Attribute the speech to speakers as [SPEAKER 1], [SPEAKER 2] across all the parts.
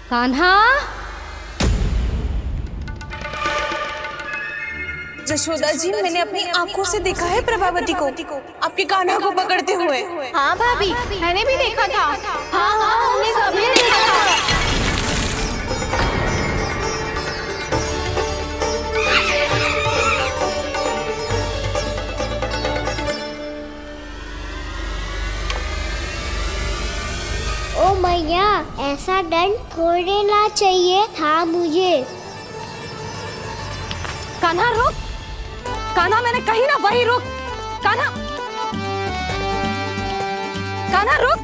[SPEAKER 1] कान्हा,
[SPEAKER 2] जशोदा जी, मैंने अपनी आंखों से देखा है प्रभावती को आपके कान्हा को पकड़ते हुए।
[SPEAKER 1] हाँ भाभी, मैंने भी देखा था। हाँ हाँ, हमने सबने देखा था।
[SPEAKER 3] ओ मैया, ऐसा दंड थोड़े चाहिए था मुझे।
[SPEAKER 1] कान्हा रुक, कान्हा मैंने कही ना वही रुक। कान्हा, कान्हा रुक।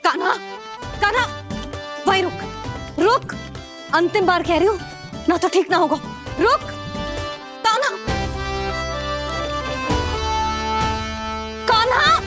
[SPEAKER 1] कान्हा, कान्हा वही रुक, रुक। अंतिम बार कह रही हूँ ना, तो ठीक ना होगा। रुक कान्हा, कान्हा।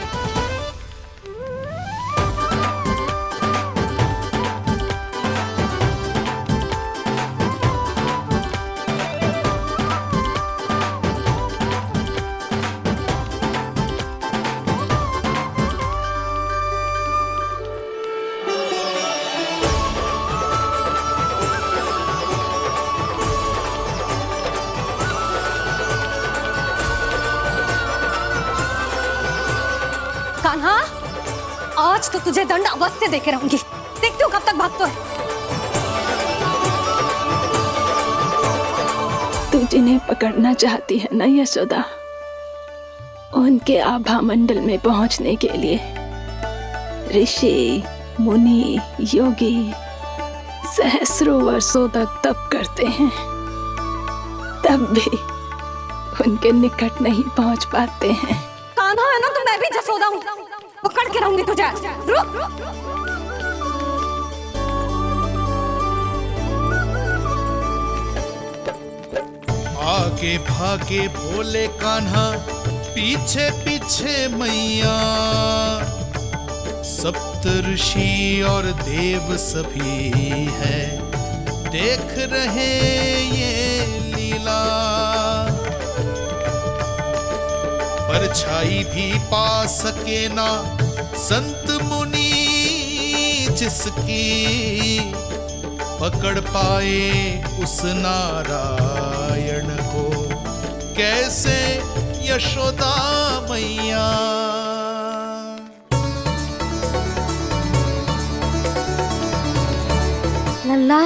[SPEAKER 1] कान्हा, आज तो तुझे दंड अवश्य देके रहूंगी। देखती हूँ कब तक भागता है।
[SPEAKER 4] तू जिन्हें पकड़ना चाहती है ना यशोदा, उनके आभा मंडल में पहुंचने के लिए ऋषि, मुनि, योगी सहस्रों वर्षों तक तप करते हैं, तब भी उनके निकट नहीं पहुंच पाते हैं।
[SPEAKER 1] कान्हा है ना, तो मैं भी जसोदा हूँ, पकड़ के रहूंगी तुझे। रुक।
[SPEAKER 5] आगे भागे भोले कान्हा, पीछे पीछे मैया, सप्त ऋषि और देव सभी है, देख रहे ये लीला। परछाई भी पा सके ना संत मुनि जिसकी, पकड़ पाए उस नारायण को कैसे यशोदा मैया।
[SPEAKER 1] लल्ला,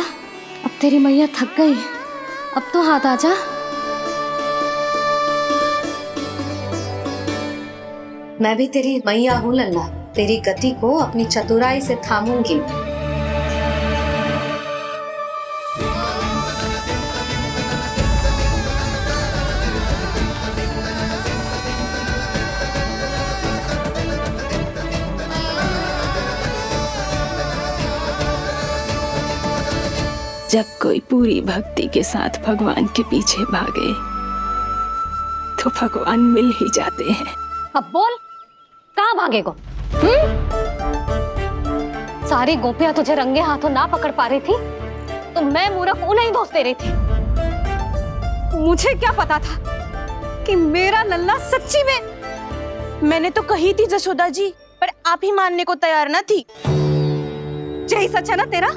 [SPEAKER 1] अब तेरी मैया थक गई, अब तो हाथ आजा।
[SPEAKER 6] मैं भी तेरी मैया हूँ लल्ला, तेरी गति को अपनी चतुराई से थामूंगी।
[SPEAKER 4] जब कोई पूरी भक्ति के साथ भगवान के पीछे भागे तो भगवान मिल ही जाते हैं।
[SPEAKER 1] अब बोल, कहाँ भागेगा? सारी गोपियां तुझे रंगे हाथों ना पकड़ पा रही थी, तो मैं मूर्ख उन्हें ही दोष दे रही थी। मुझे क्या पता था कि मेरा लल्ला सच्ची में।
[SPEAKER 2] मैंने तो कही थी जशोदा जी, पर आप ही मानने को तैयार न थी।
[SPEAKER 1] यही सच है ना तेरा?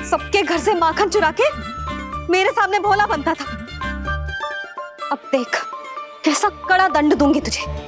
[SPEAKER 1] सबके घर से माखन चुरा के मेरे सामने भोला बनता था। अब देख कैसा कड़ा दंड दूंगी तुझे।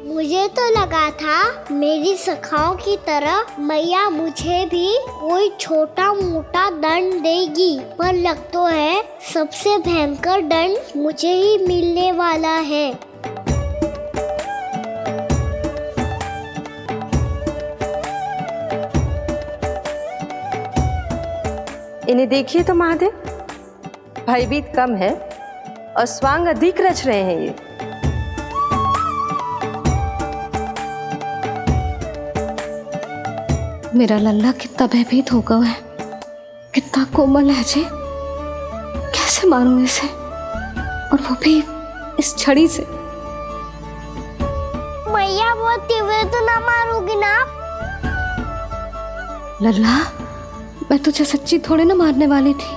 [SPEAKER 3] मुझे तो लगा था मेरी सखाओं की तरह मैया मुझे भी कोई छोटा मोटा दंड देगी, पर लग तो है सबसे भयंकर दंड मुझे ही मिलने वाला है।
[SPEAKER 7] इन्हें देखिए तो महादेव, भयभीत कम है और स्वांग अधिक रच रहे हैं ये।
[SPEAKER 1] मेरा लल्ला कितना भयभीत हो गया है, कितना कोमल है जी। कैसे मारूं इसे, और वो भी इस छड़ी से।
[SPEAKER 3] मैया बहुत तीव्र तो ना मारोगी ना आप?
[SPEAKER 1] लल्ला, मैं तुझे सच्ची थोड़े ना मारने वाली थी,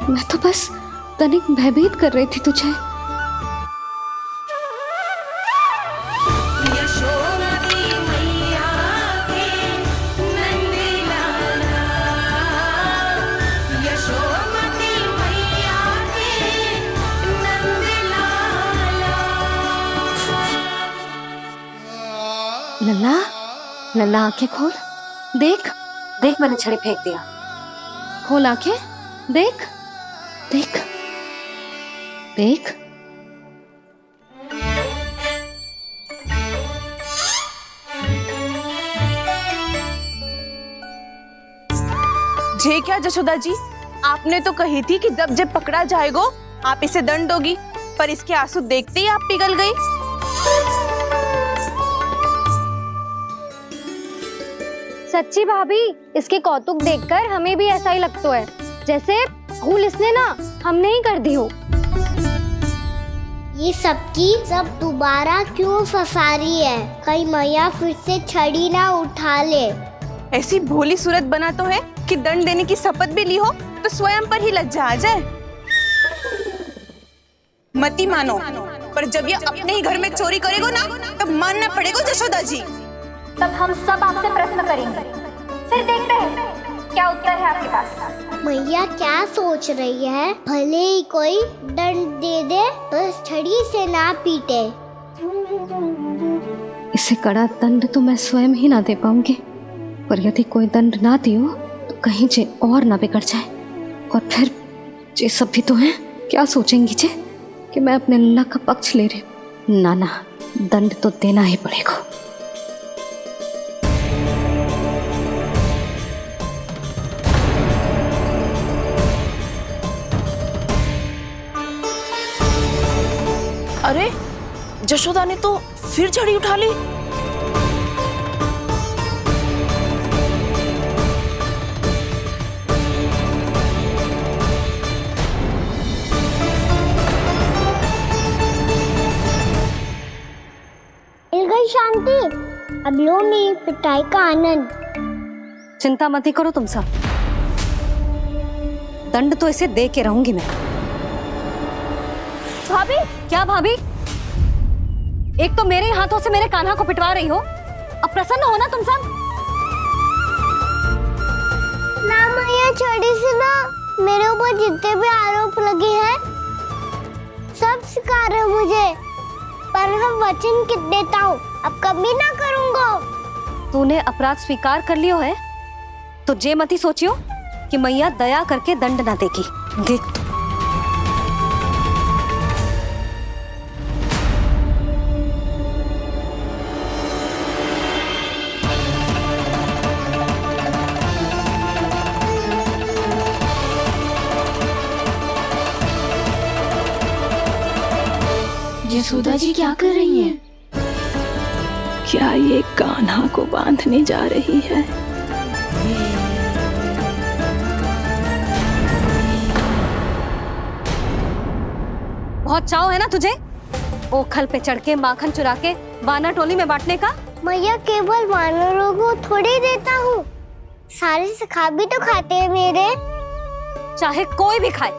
[SPEAKER 1] मैं तो बस तनिक भयभीत कर रही थी तुझे। लल्ला, लल्ला आंखें खोल, देख
[SPEAKER 6] देख, मैंने छड़ी फेंक दिया।
[SPEAKER 1] खोल आंखें, देख देख देख।
[SPEAKER 2] जे क्या जशोदा जी, आपने तो कही थी कि जब जब पकड़ा जाएगा आप इसे दंड दोगी, पर इसके आंसू देखते ही आप पिघल गई।
[SPEAKER 1] सच्ची भाभी, इसके कौतुक देखकर हमें भी ऐसा ही लगता है, जैसे भूल इसने ना हमने ही कर दी हो।
[SPEAKER 3] ये सबकी सब दोबारा क्यों फंसा रही है? कहीं मैया फिर से छड़ी ना उठा ले।
[SPEAKER 2] ऐसी भोली सूरत बना तो है कि दंड देने की शपथ भी ली हो तो स्वयं पर ही लज्जा आ जाए। मती मानो, पर जब ये अपने ही घर में चोरी करेगो ना, तब मानना पड़ेगा जशोदा जी।
[SPEAKER 1] तब हम सब आपसे प्रश्न करेंगे, फिर देखते हैं क्या उत्तर है आपके पास।
[SPEAKER 3] मैया क्या सोच रही है? भले ही कोई दंड दे दे तो छड़ी से ना पीटे।
[SPEAKER 1] इसे कड़ा दंड तो मैं स्वयं ही ना दे पाऊंगी, पर यदि कोई दंड ना दियो तो कहीं जे और ना बिगड़ जाए, और फिर जे सब भी तो हैं, क्या सोचेंगी जे कि मैं अपने लल्ला का पक्ष ले रही हूँ। ना ना, दंड तो देना ही पड़ेगा।
[SPEAKER 2] अरे, जशोदा ने तो फिर छड़ी उठा ली।
[SPEAKER 3] मिल गई शांति, अब लो मेरी पिटाई का आनंद।
[SPEAKER 1] चिंता मत ही करो तुम सब, दंड तो इसे दे के रहूंगी मैं। भाभी, क्या भाभी? एक तो मेरे हाथों से मेरे कान्हा को पिटवा रही हो, अब प्रसन्न हो ना तुम सब?
[SPEAKER 3] ना मैया, छड़ी से ना मेरे ऊपर जितने भी आरोप लगे हैं सब स्वीकार है मुझे, पर हम वचन देता हूँ अब कभी ना करूँगा।
[SPEAKER 1] तूने अपराध स्वीकार कर लियो है तो जे मती सोचियो कि मैया दया करके दंड ना देगी। देख तू,
[SPEAKER 4] यशोदा जी क्या कर रही हैं? क्या ये कान्हा को बांधने जा रही है?
[SPEAKER 1] बहुत चाव है ना तुझे ओखल पे चढ़ के माखन चुरा के वाना टोली में बांटने का?
[SPEAKER 3] मैया, केवल वानरों को थोड़ी देता हूँ, सारे सिखा भी तो खाते हैं मेरे।
[SPEAKER 1] चाहे कोई भी खाए,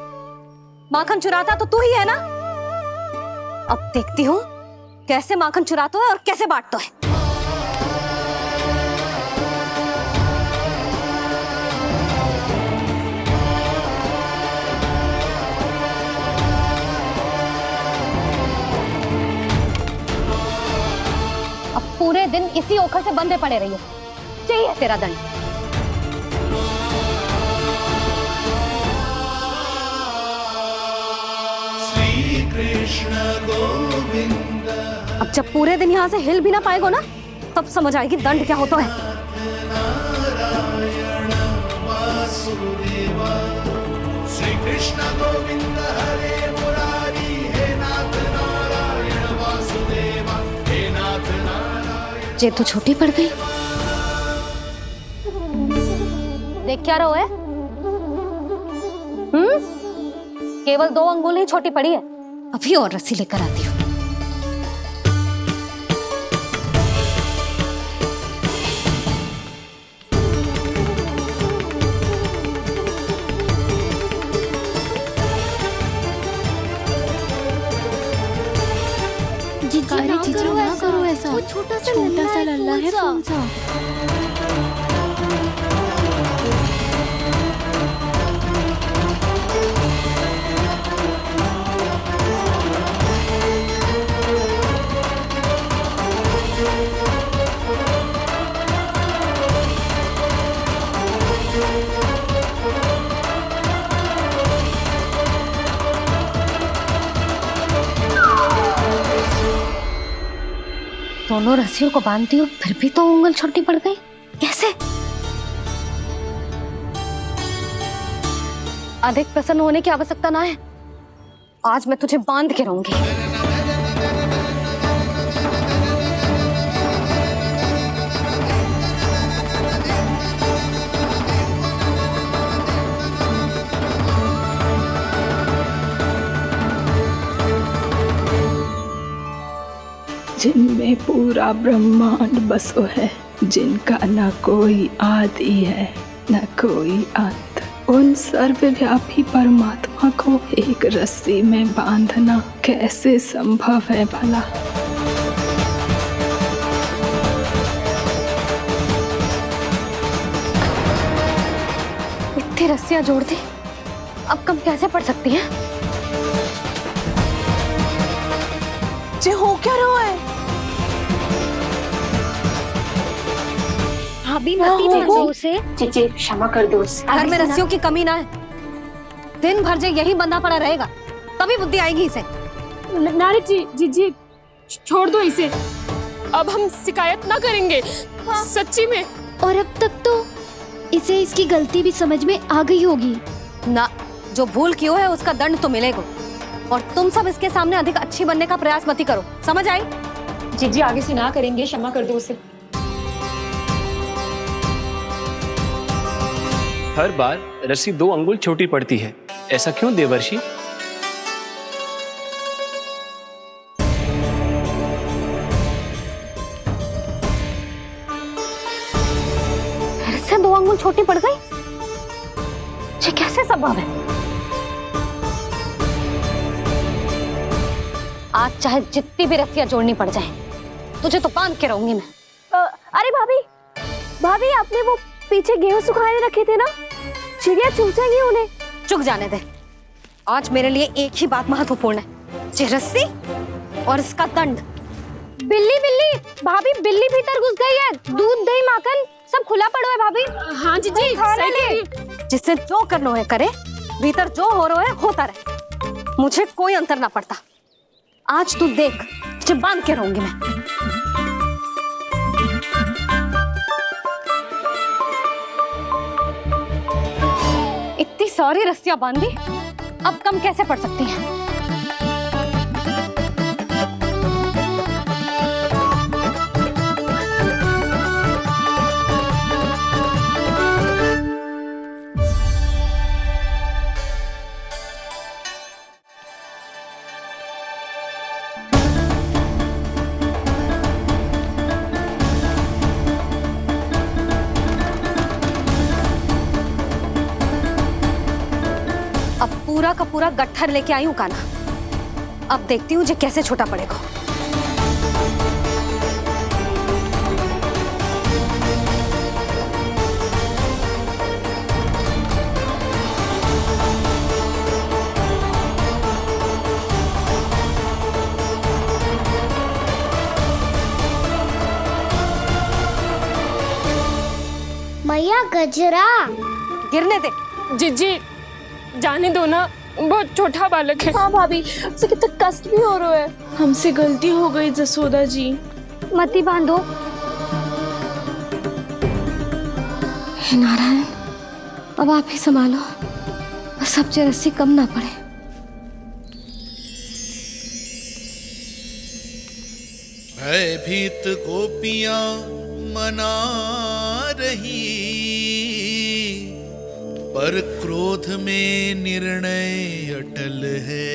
[SPEAKER 1] माखन चुराता तो तू ही है ना। अब देखती हूँ कैसे माखन चुराता है और कैसे बांटता है। अब पूरे दिन इसी ओखल से बंधे पड़े रहिए, चाहिए तेरा दंड। अब जब पूरे दिन यहाँ से हिल भी ना पाएगो ना, तब समझ आएगी दंड क्या होता है।
[SPEAKER 5] श्री कृष्ण गोविंद हरे मुरारी, हे नाथ नारायण वासुदेवा, हे नाथ नारायण।
[SPEAKER 1] जे तो छोटी पड़ गई। देख क्या रहो है? केवल 2 अंगुल ही छोटी पड़ी है। अभी और रस्सी लेकर आती हूँ।
[SPEAKER 3] जीजी ना करो ऐसा। वो छोटा सा लल्ला है कौन सा?
[SPEAKER 1] दोनों रस्सियों को बांधती हूँ, फिर भी तो उंगल छोटी पड़ गई। कैसे? अधिक प्रसन्न होने की आवश्यकता ना है। आज मैं तुझे बांध के रहूंगी।
[SPEAKER 4] जिनमें पूरा ब्रह्मांड बसो है, जिनका न कोई आदि है न कोई अंत, उन सर्वव्यापी परमात्मा को एक रस्सी में बांधना कैसे संभव है भला?
[SPEAKER 1] इतनी रस्सियां जोड़ दी, अब कम कैसे पड़ सकती हैं?
[SPEAKER 2] जे हो क्या रहा है?
[SPEAKER 1] भाभी मती भेजो उसे।
[SPEAKER 7] जीजी क्षमा कर दो उसे।
[SPEAKER 1] घर में रस्सियों की कमी ना है। दिन भर जो यही बंधा पड़ा रहेगा, तभी बुद्धि आएगी इसे।
[SPEAKER 8] नारी जी जीजी छोड़ दो इसे। अब हम शिकायत ना करेंगे। सच्ची में।
[SPEAKER 3] और अब तक तो इसे इसकी गलती भी समझ में आ गई होगी
[SPEAKER 1] ना। जो भूल की है उसका दंड तो मिलेगा। और तुम सब इसके सामने अधिक अच्छी बनने का प्रयास मत करो, समझ आई?
[SPEAKER 7] जीजी आगे से ना करेंगे, क्षमा कर दो उसे।
[SPEAKER 9] हर बार रस्सी 2 अंगुल छोटी पड़ती है, ऐसा क्यों देवर्षि?
[SPEAKER 1] फिर से 2 अंगुल छोटी पड़ गई? ये कैसे संभव है? आज चाहे जितनी भी रस्सियां जोड़नी पड़ जाए, तुझे तो बांध के रहूंगी मैं।
[SPEAKER 2] अरे भाभी, भाभी आपने वो पीछे गेहूं सुखाने रखे थे ना, चिड़िया चुग जाएंगी उन्हें।
[SPEAKER 1] चुक जाने दे। आज मेरे लिए एक ही बात महत्वपूर्ण है, ये रस्सी और इसका दंड।
[SPEAKER 3] बिल्ली बिल्ली भाभी, बिल्ली भीतर घुस गई है। दूध दही माखन सब खुला पड़ा है भाभी।
[SPEAKER 8] हाँ जीजी सही कह रही है।
[SPEAKER 1] जिससे जो करना है करे, भीतर जो हो रहा है होता रहे, मुझे कोई अंतर ना पड़ता। आज तू देख, तुझे बांध के रहूंगी मैं। इतनी सारी रस्सियां बांधी, अब कम कैसे पड़ सकती हैं? अब पूरा का पूरा गट्ठर लेके आई हूँ काना। अब देखती हूँ जे कैसे छोटा पड़ेगा।
[SPEAKER 3] मैया गजरा
[SPEAKER 1] गिरने दे।
[SPEAKER 8] जीजी जाने दो ना, बहुत छोटा बालक है।
[SPEAKER 2] हाँ भाभी, उसे कितना कष्ट भी हो रहा है। हमसे गलती हो गई जसोदा जी।
[SPEAKER 3] मती बांधो।
[SPEAKER 1] हे नारायण, अब आप ही संभालो, बस अब जे रस्सी कम ना पड़े।
[SPEAKER 5] भयभीत गोपियां मना रही, पर क्रोध में निर्णय अटल है,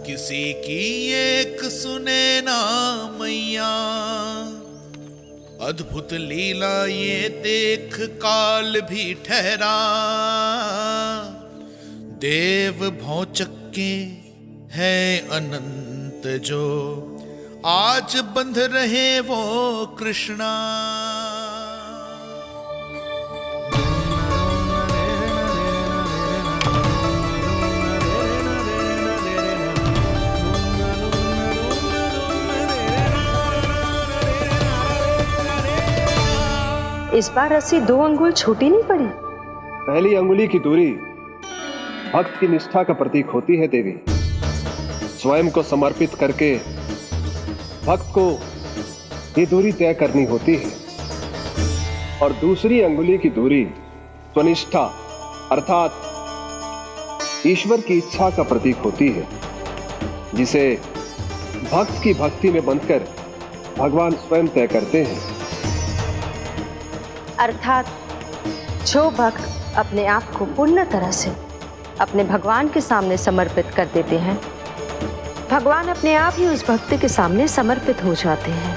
[SPEAKER 5] किसी की एक सुने ना मैया। अद्भुत लीला ये देख काल भी ठहरा, देव भौचक्के है अनंत जो आज बंध रहे वो कृष्णा।
[SPEAKER 10] इस बार रस्सी 2 अंगुल छोटी नहीं पड़ी।
[SPEAKER 11] पहली अंगुली की दूरी भक्त की निष्ठा का प्रतीक होती है देवी। स्वयं को समर्पित करके भक्त को ये दूरी तय करनी होती है। और दूसरी अंगुली की दूरी स्वनिष्ठा अर्थात ईश्वर की इच्छा का प्रतीक होती है, जिसे भक्त की भक्ति में बंधकर भगवान स्वयं तय करते हैं।
[SPEAKER 10] अर्थात जो भक्त अपने आप को पूर्ण तरह से अपने भगवान के सामने समर्पित कर देते हैं, भगवान अपने आप ही उस भक्त के सामने समर्पित हो जाते हैं।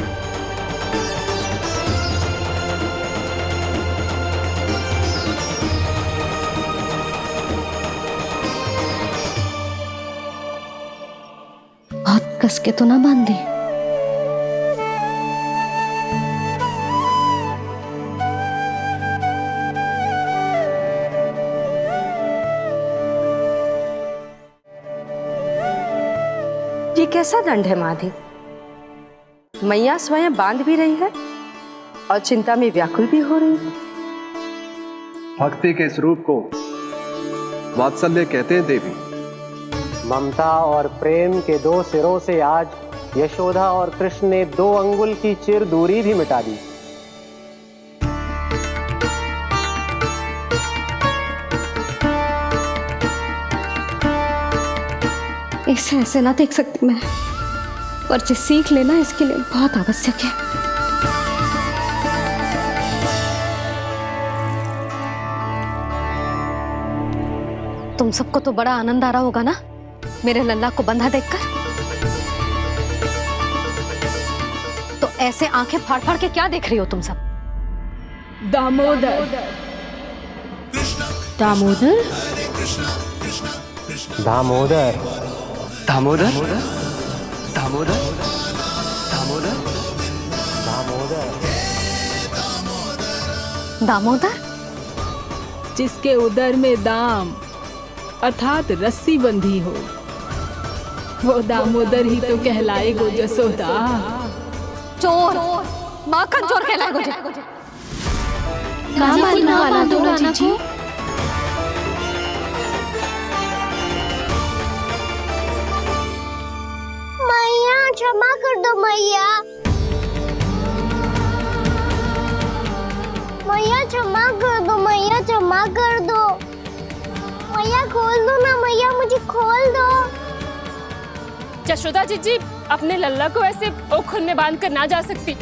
[SPEAKER 1] बहुत कस के तो ना बांधी।
[SPEAKER 10] ये कैसा दंड है माधी? मैया स्वयं बांध भी रही है और चिंता में व्याकुल भी हो रही है।
[SPEAKER 11] भक्ति के इस रूप को वात्सल्य कहते हैं देवी।
[SPEAKER 12] ममता और प्रेम के 2 सिरों से आज यशोदा और कृष्ण ने 2 अंगुल की चिर दूरी भी मिटा दी।
[SPEAKER 1] इसे ऐसे ना देख सकती मैं, पर जो सीख लेना इसके लिए बहुत आवश्यक है। तुम सबको तो बड़ा आनंद आ रहा होगा ना मेरे लल्ला को बंधा देखकर। तो ऐसे आंखें फाड़ फाड़ के क्या देख रही हो तुम सब?
[SPEAKER 4] दामोदर।
[SPEAKER 8] दामोदर?
[SPEAKER 12] दामोदर।
[SPEAKER 9] दामोदर दामोदर दामोदर
[SPEAKER 1] दामोदर दामोदर
[SPEAKER 4] जिसके उदर में दाम अर्थात रस्सी बंधी हो, वो दामोदर ही तो कहलाएगो जसोदा।
[SPEAKER 1] चोर, माखन चोर कहलाएगो जी।
[SPEAKER 8] ना बांधो नाना को।
[SPEAKER 3] मैया क्षमा कर दो मैया। मैया क्षमा कर दो, मैया क्षमा कर दो। मैया खोल दो ना मैया, मुझे खोल दो।
[SPEAKER 8] यशोदा जी अपने लल्ला को ऐसे ओखल में बांध कर ना जा सकती।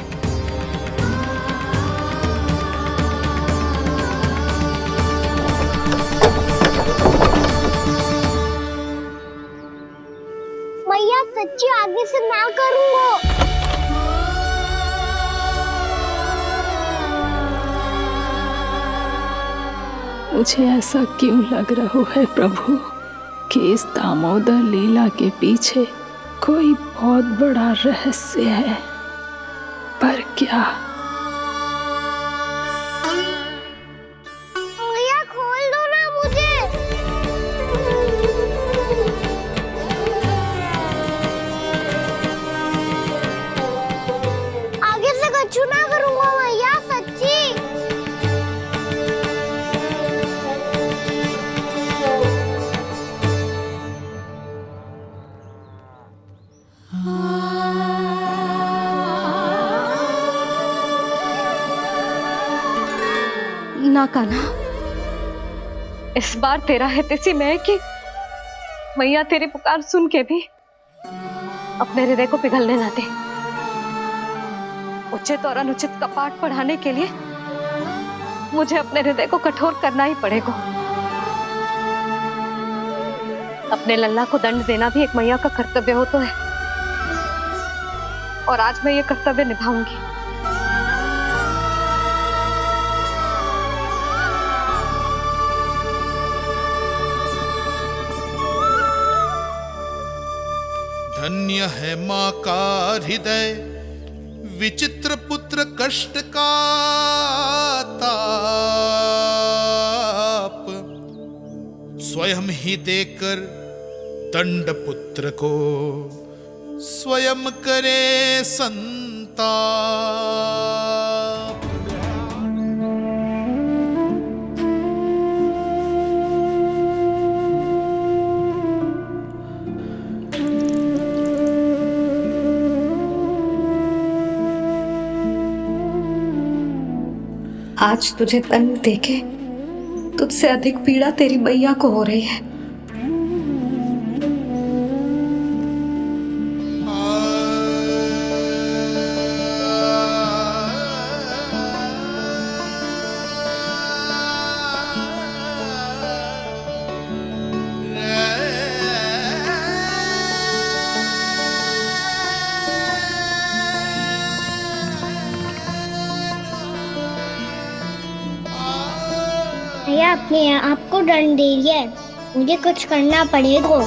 [SPEAKER 3] मैया सच्ची आगे से ना करूँगा।
[SPEAKER 4] मुझे ऐसा क्यों लग रहा है प्रभु कि इस दामोदर लीला के पीछे कोई बहुत बड़ा रहस्य है, पर क्या?
[SPEAKER 3] मैया खोल दो ना मुझे। आगे से कछु ना करूँगा मैया, सच्ची।
[SPEAKER 1] ना कान्हा, इस बार तेरा है तेसी मैं कि मैया तेरी पुकार सुन के भी अपने हृदय को पिघलने ना दे। उचित और अनुचित का पाठ पढ़ाने के लिए मुझे अपने हृदय को कठोर करना ही पड़ेगा। अपने लल्ला को दंड देना भी एक मैया का कर्तव्य हो तो है, और आज मैं ये कर्तव्य निभाऊंगी।
[SPEAKER 5] धन्य है माँ का हृदय, विचित्र पुत्र कष्ट का ताप, स्वयं ही देकर दंड पुत्र को स्वयं करे संताप।
[SPEAKER 6] आज तुझे दंड देके तुझसे अधिक पीड़ा तेरी मैया को हो रही है।
[SPEAKER 3] भैया अपने आप को दंड दे रही है, मुझे कुछ करना पड़ेगा।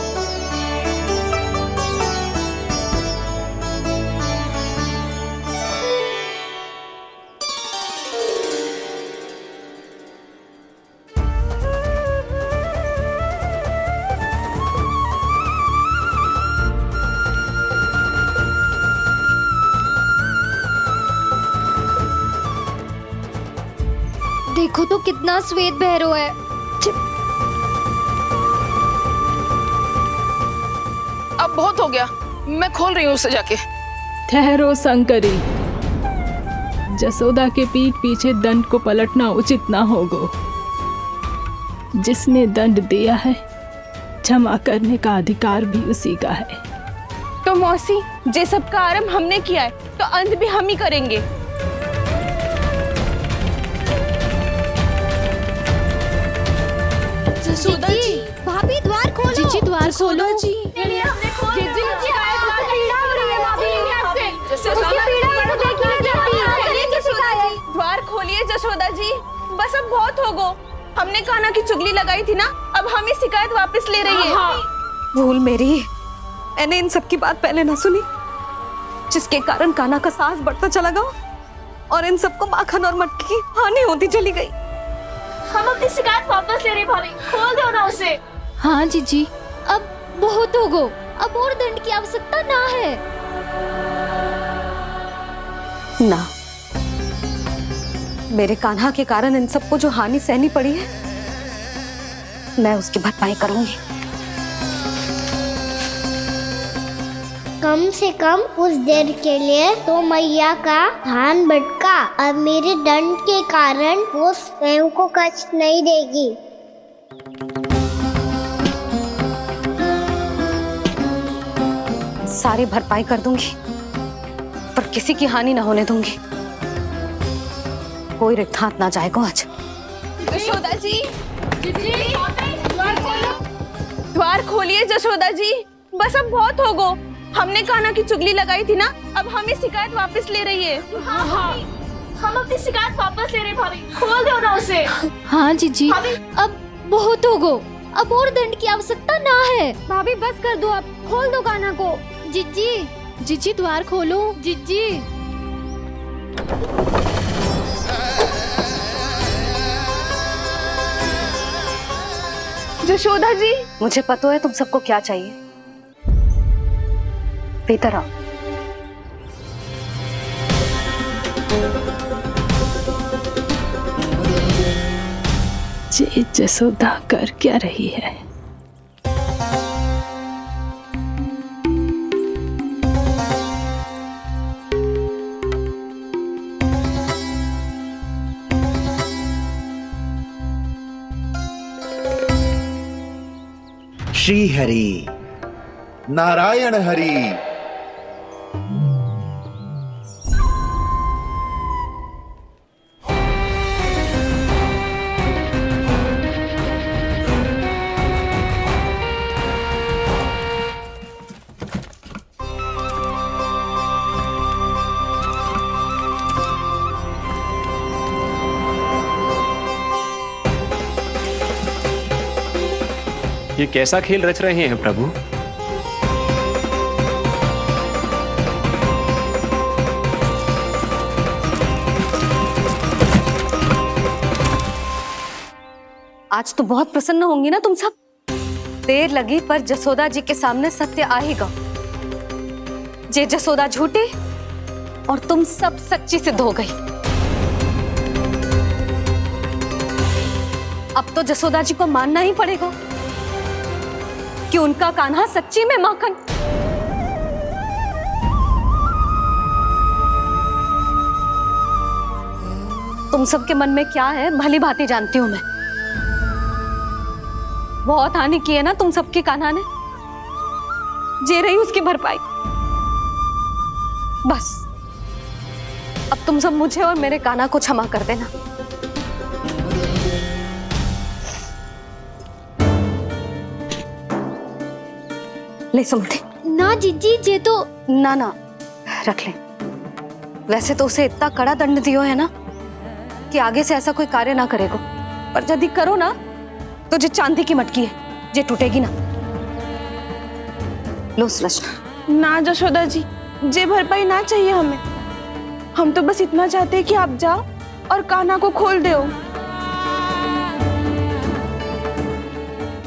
[SPEAKER 1] देखो तो कितना श्वेत भैरव है।
[SPEAKER 2] अब बहुत हो गया, मैं खोल रही हूँ उसे जाके।
[SPEAKER 4] ठहरो शंकरी, जसोदा के पीठ पीछे दंड को पलटना उचित ना होगा। जिसने दंड दिया है क्षमा करने का अधिकार भी उसी का है।
[SPEAKER 2] तो मौसी, जे सब का आरंभ हमने किया है तो अंत भी हम ही करेंगे।
[SPEAKER 3] जसोदा जी, भाभी द्वार खोलो।
[SPEAKER 8] जीजी द्वार खोलो। जी
[SPEAKER 2] द्वार खोलिए जसोदा जी, बस अब बहुत हो गो। हमने कान्हा की चुगली लगाई थी ना, अब हम ये शिकायत वापस ले रही है।
[SPEAKER 1] भूल मेरी, मैंने इन सब की बात पहले ना सुनी, जिसके कारण कान्हा का साहस बढ़ता चला गया और इन सबको माखन और मटकी की हानि होती चली गई।
[SPEAKER 8] हम अपनी शिकायत वापस ले रहे भाभी, खोल दो ना उसे। हाँ जीजी, अब बहुत हो गो, अब और दंड की आवश्यकता ना है।
[SPEAKER 1] ना, मेरे कान्हा के कारण इन सबको जो हानि सहनी पड़ी है, मैं उसकी भरपाई करूंगी।
[SPEAKER 3] कम से कम उस देर के लिए तो मैया का ध्यान भटका, अब मेरे दंड के कारण वो स्वयं को कष्ट नहीं देगी।
[SPEAKER 1] सारी भरपाई कर दूंगी, पर किसी की हानि ना होने दूंगी। कोई रिक्त हाथ ना जाएगा आज।
[SPEAKER 2] जसोदा जी, द्वार खोलिए जसोदा जी, बस अब बहुत हो गो। हमने कान्हा की चुगली लगाई थी ना, अब हम ये शिकायत वापस ले रही है।
[SPEAKER 8] हम अपनी शिकायत वापस ले रहे भाभी, खोल दो ना उसे। हाँ जीजी, अब बहुत हो गो, अब और दंड की आवश्यकता ना है।
[SPEAKER 3] भाभी बस कर दो, आप खोल दो कान्हा को।
[SPEAKER 8] जीजी, जीजी द्वार खोलो। जीजी,
[SPEAKER 2] जसोदा जी,
[SPEAKER 1] मुझे पता है तुम सबको क्या चाहिए। भीतर आओ।
[SPEAKER 4] जे जसोदा कर क्या रही है?
[SPEAKER 13] श्री हरि नारायण हरि।
[SPEAKER 9] ये कैसा खेल रच रहे हैं प्रभु?
[SPEAKER 1] आज तो बहुत प्रसन्न होंगी ना तुम सब। देर लगी पर जसोदा जी के सामने सत्य आएगा। जे जसोदा झूठी और तुम सब सच्ची सिद्ध हो गई। अब तो जसोदा जी को मानना ही पड़ेगा कि उनका कान्हा सच्ची में माखन। तुम सबके मन में क्या है भली भांति जानती हूं मैं। बहुत हानि की है ना तुम सबकी कान्हा ने, जे रही उसकी भरपाई। बस अब तुम सब मुझे और मेरे कान्हा को क्षमा कर देना। ले सुमति।
[SPEAKER 8] ना जीजी जे तो
[SPEAKER 1] ना रख ले। वैसे तो उसे इतना कड़ा दंड दियो है ना कि आगे से ऐसा कोई कार्य ना करेगा, पर यदि करो ना तो जो चांदी की मटकी है जे टूटेगी ना। लो सुलक्षणा।
[SPEAKER 2] ना जशोदा जी, जे भरपाई ना चाहिए हमें। हम तो बस इतना चाहते हैं कि आप जाओ और कान्हा को खोल दो।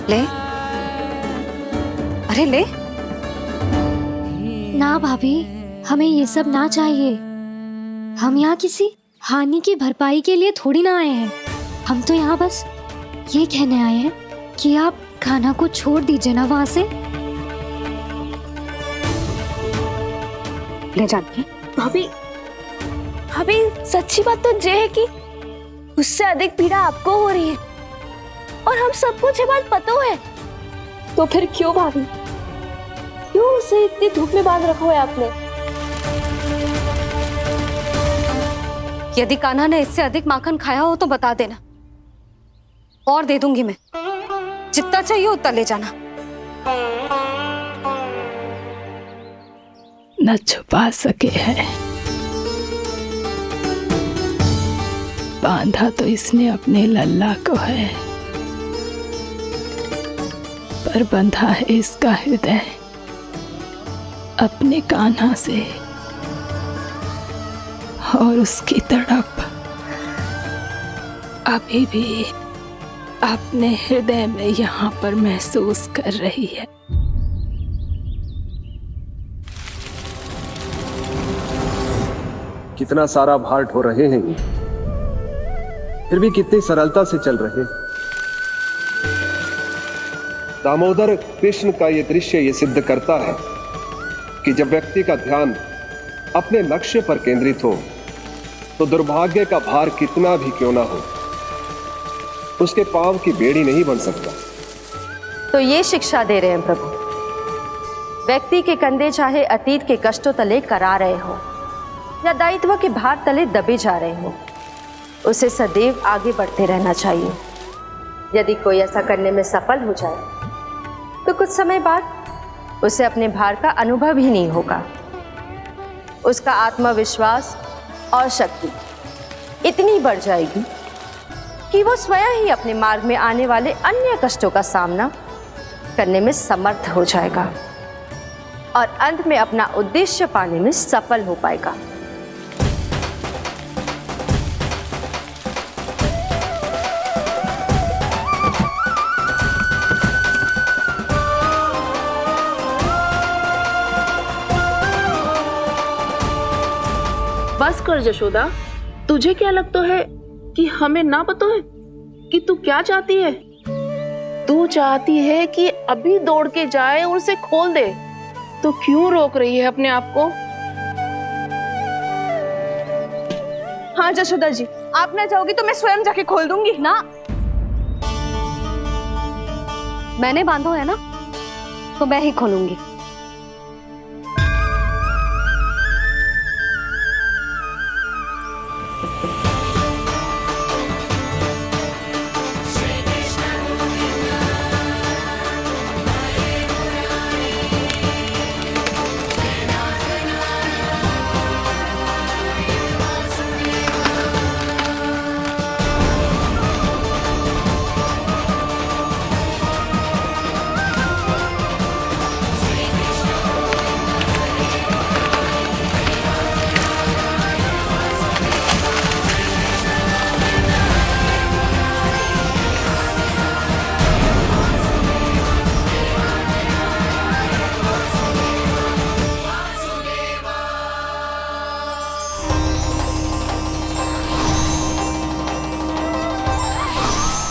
[SPEAKER 1] ले, अरे ले।
[SPEAKER 8] ना भाभी, हमें ये सब ना चाहिए। हम यहाँ किसी हानि की भरपाई के लिए थोड़ी ना आए हैं। हम तो यहाँ बस ये कहने आए हैं कि आप कान्हा को छोड़ दीजिए ना वहां से।
[SPEAKER 1] ले जानिए।
[SPEAKER 2] भाभी, भाभी सच्ची बात तो ये है कि उससे अधिक पीड़ा आपको हो रही है और हम सबको ये बात पता है।
[SPEAKER 7] तो फिर क्यों भाभी, क्यों उसे इतनी धूप में बांध रखा है आपने?
[SPEAKER 1] यदि कान्हा ने इससे अधिक माखन खाया हो तो बता देना, और दे दूंगी मैं। जितना चाहिए उतना ले जाना।
[SPEAKER 4] न छुपा सके है, बांधा तो इसने अपने लल्ला को है, पर बंधा है इसका हृदय अपने कान्हा से, और उसकी तड़प अभी भी अपने हृदय में यहाँ पर महसूस कर रही है।
[SPEAKER 11] कितना सारा भार ढो रहे हैं, फिर भी कितनी सरलता से चल रहे। दामोदर कृष्ण का यह दृश्य ये सिद्ध करता है कि जब व्यक्ति का ध्यान अपने लक्ष्य पर केंद्रित हो तो दुर्भाग्य का भार कितना भी क्यों ना हो, उसके पांव की बेड़ी नहीं बन सकता।
[SPEAKER 10] तो ये शिक्षा दे रहे हैं प्रभु, व्यक्ति के कंधे चाहे अतीत के कष्टों तले करा रहे हो या दायित्व के भार तले दबे जा रहे हो, उसे सदैव आगे बढ़ते रहना चाहिए। यदि कोई ऐसा करने में सफल हो जाए तो कुछ समय बाद उसे अपने भार का अनुभव ही नहीं होगा। उसका आत्मविश्वास और शक्ति इतनी बढ़ जाएगी कि वो स्वयं ही अपने मार्ग में आने वाले अन्य कष्टों का सामना करने में समर्थ हो जाएगा और अंत में अपना उद्देश्य पाने में सफल हो पाएगा।
[SPEAKER 2] बस कर जशोदा, तुझे क्या लगता है कि हमें ना पता है कि तू क्या चाहती है? तू चाहती है कि अभी दौड़ के जाए और उसे खोल दे, तो क्यों रोक रही है अपने आप को? हाँ जशोदा जी, आप ना जाओगी तो मैं स्वयं जाके खोल दूंगी।
[SPEAKER 1] ना, मैंने बांधो है ना, तो मैं ही खोलूंगी।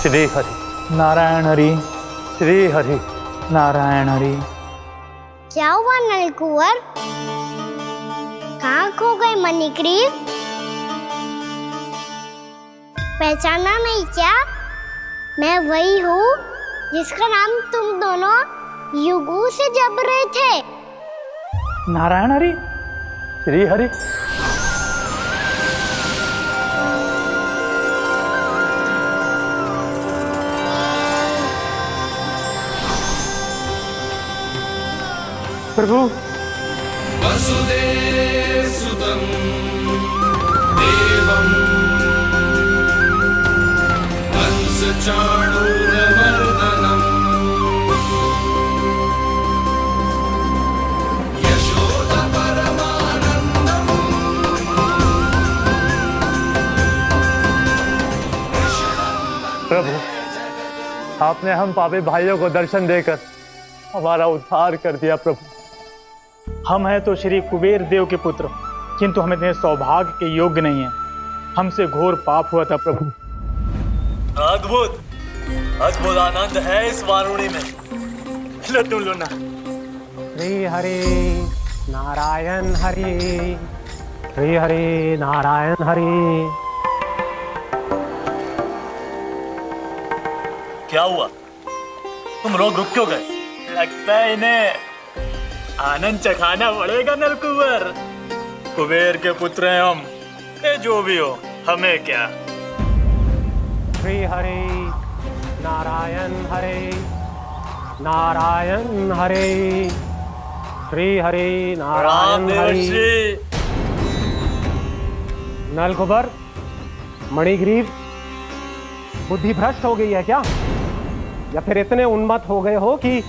[SPEAKER 14] श्री हरि नारायण हरि, श्री हरि नारायण हरि।
[SPEAKER 3] क्या हुआ नलकुंवर? कहाँ खो गए मणिग्रीव? पहचाना नहीं क्या? मैं वही हूँ जिसका नाम तुम दोनों युगों से जप रहे थे।
[SPEAKER 14] नारायण हरि, श्री हरि। प्रभु
[SPEAKER 5] वसुदेव सुतं देवं कंसचाणूरमर्दनम् यशोदा परमानंदम्।
[SPEAKER 14] प्रभु, आपने हम पापी भाइयों को दर्शन देकर हमारा उद्धार कर दिया। प्रभु, हम हैं तो श्री कुबेर देव के पुत्र, किंतु हम इतने सौभाग्य के योग्य नहीं हैं। हमसे घोर पाप हुआ था प्रभु।
[SPEAKER 15] अद्भुत अद्भुत आनंद है इस वारुणी में। लो तुम लो ना।
[SPEAKER 12] श्री हरि नारायण हरि, श्री हरि नारायण हरि।
[SPEAKER 15] क्या हुआ? तुम लोग रुक क्यों गए? लगता है इन्हें आनंद चखाना पड़ेगा नलकुंवर। कुबेर के पुत्र हैं हम, ये जो भी हो हमें क्या।
[SPEAKER 12] श्री हरि नारायण हरि, नारायण हरि, श्री हरि नारायण हरि। नलकुबर, मणिग्रीव, बुद्धि भ्रष्ट हो गई है क्या? या फिर इतने उन्मत्त हो गए हो कि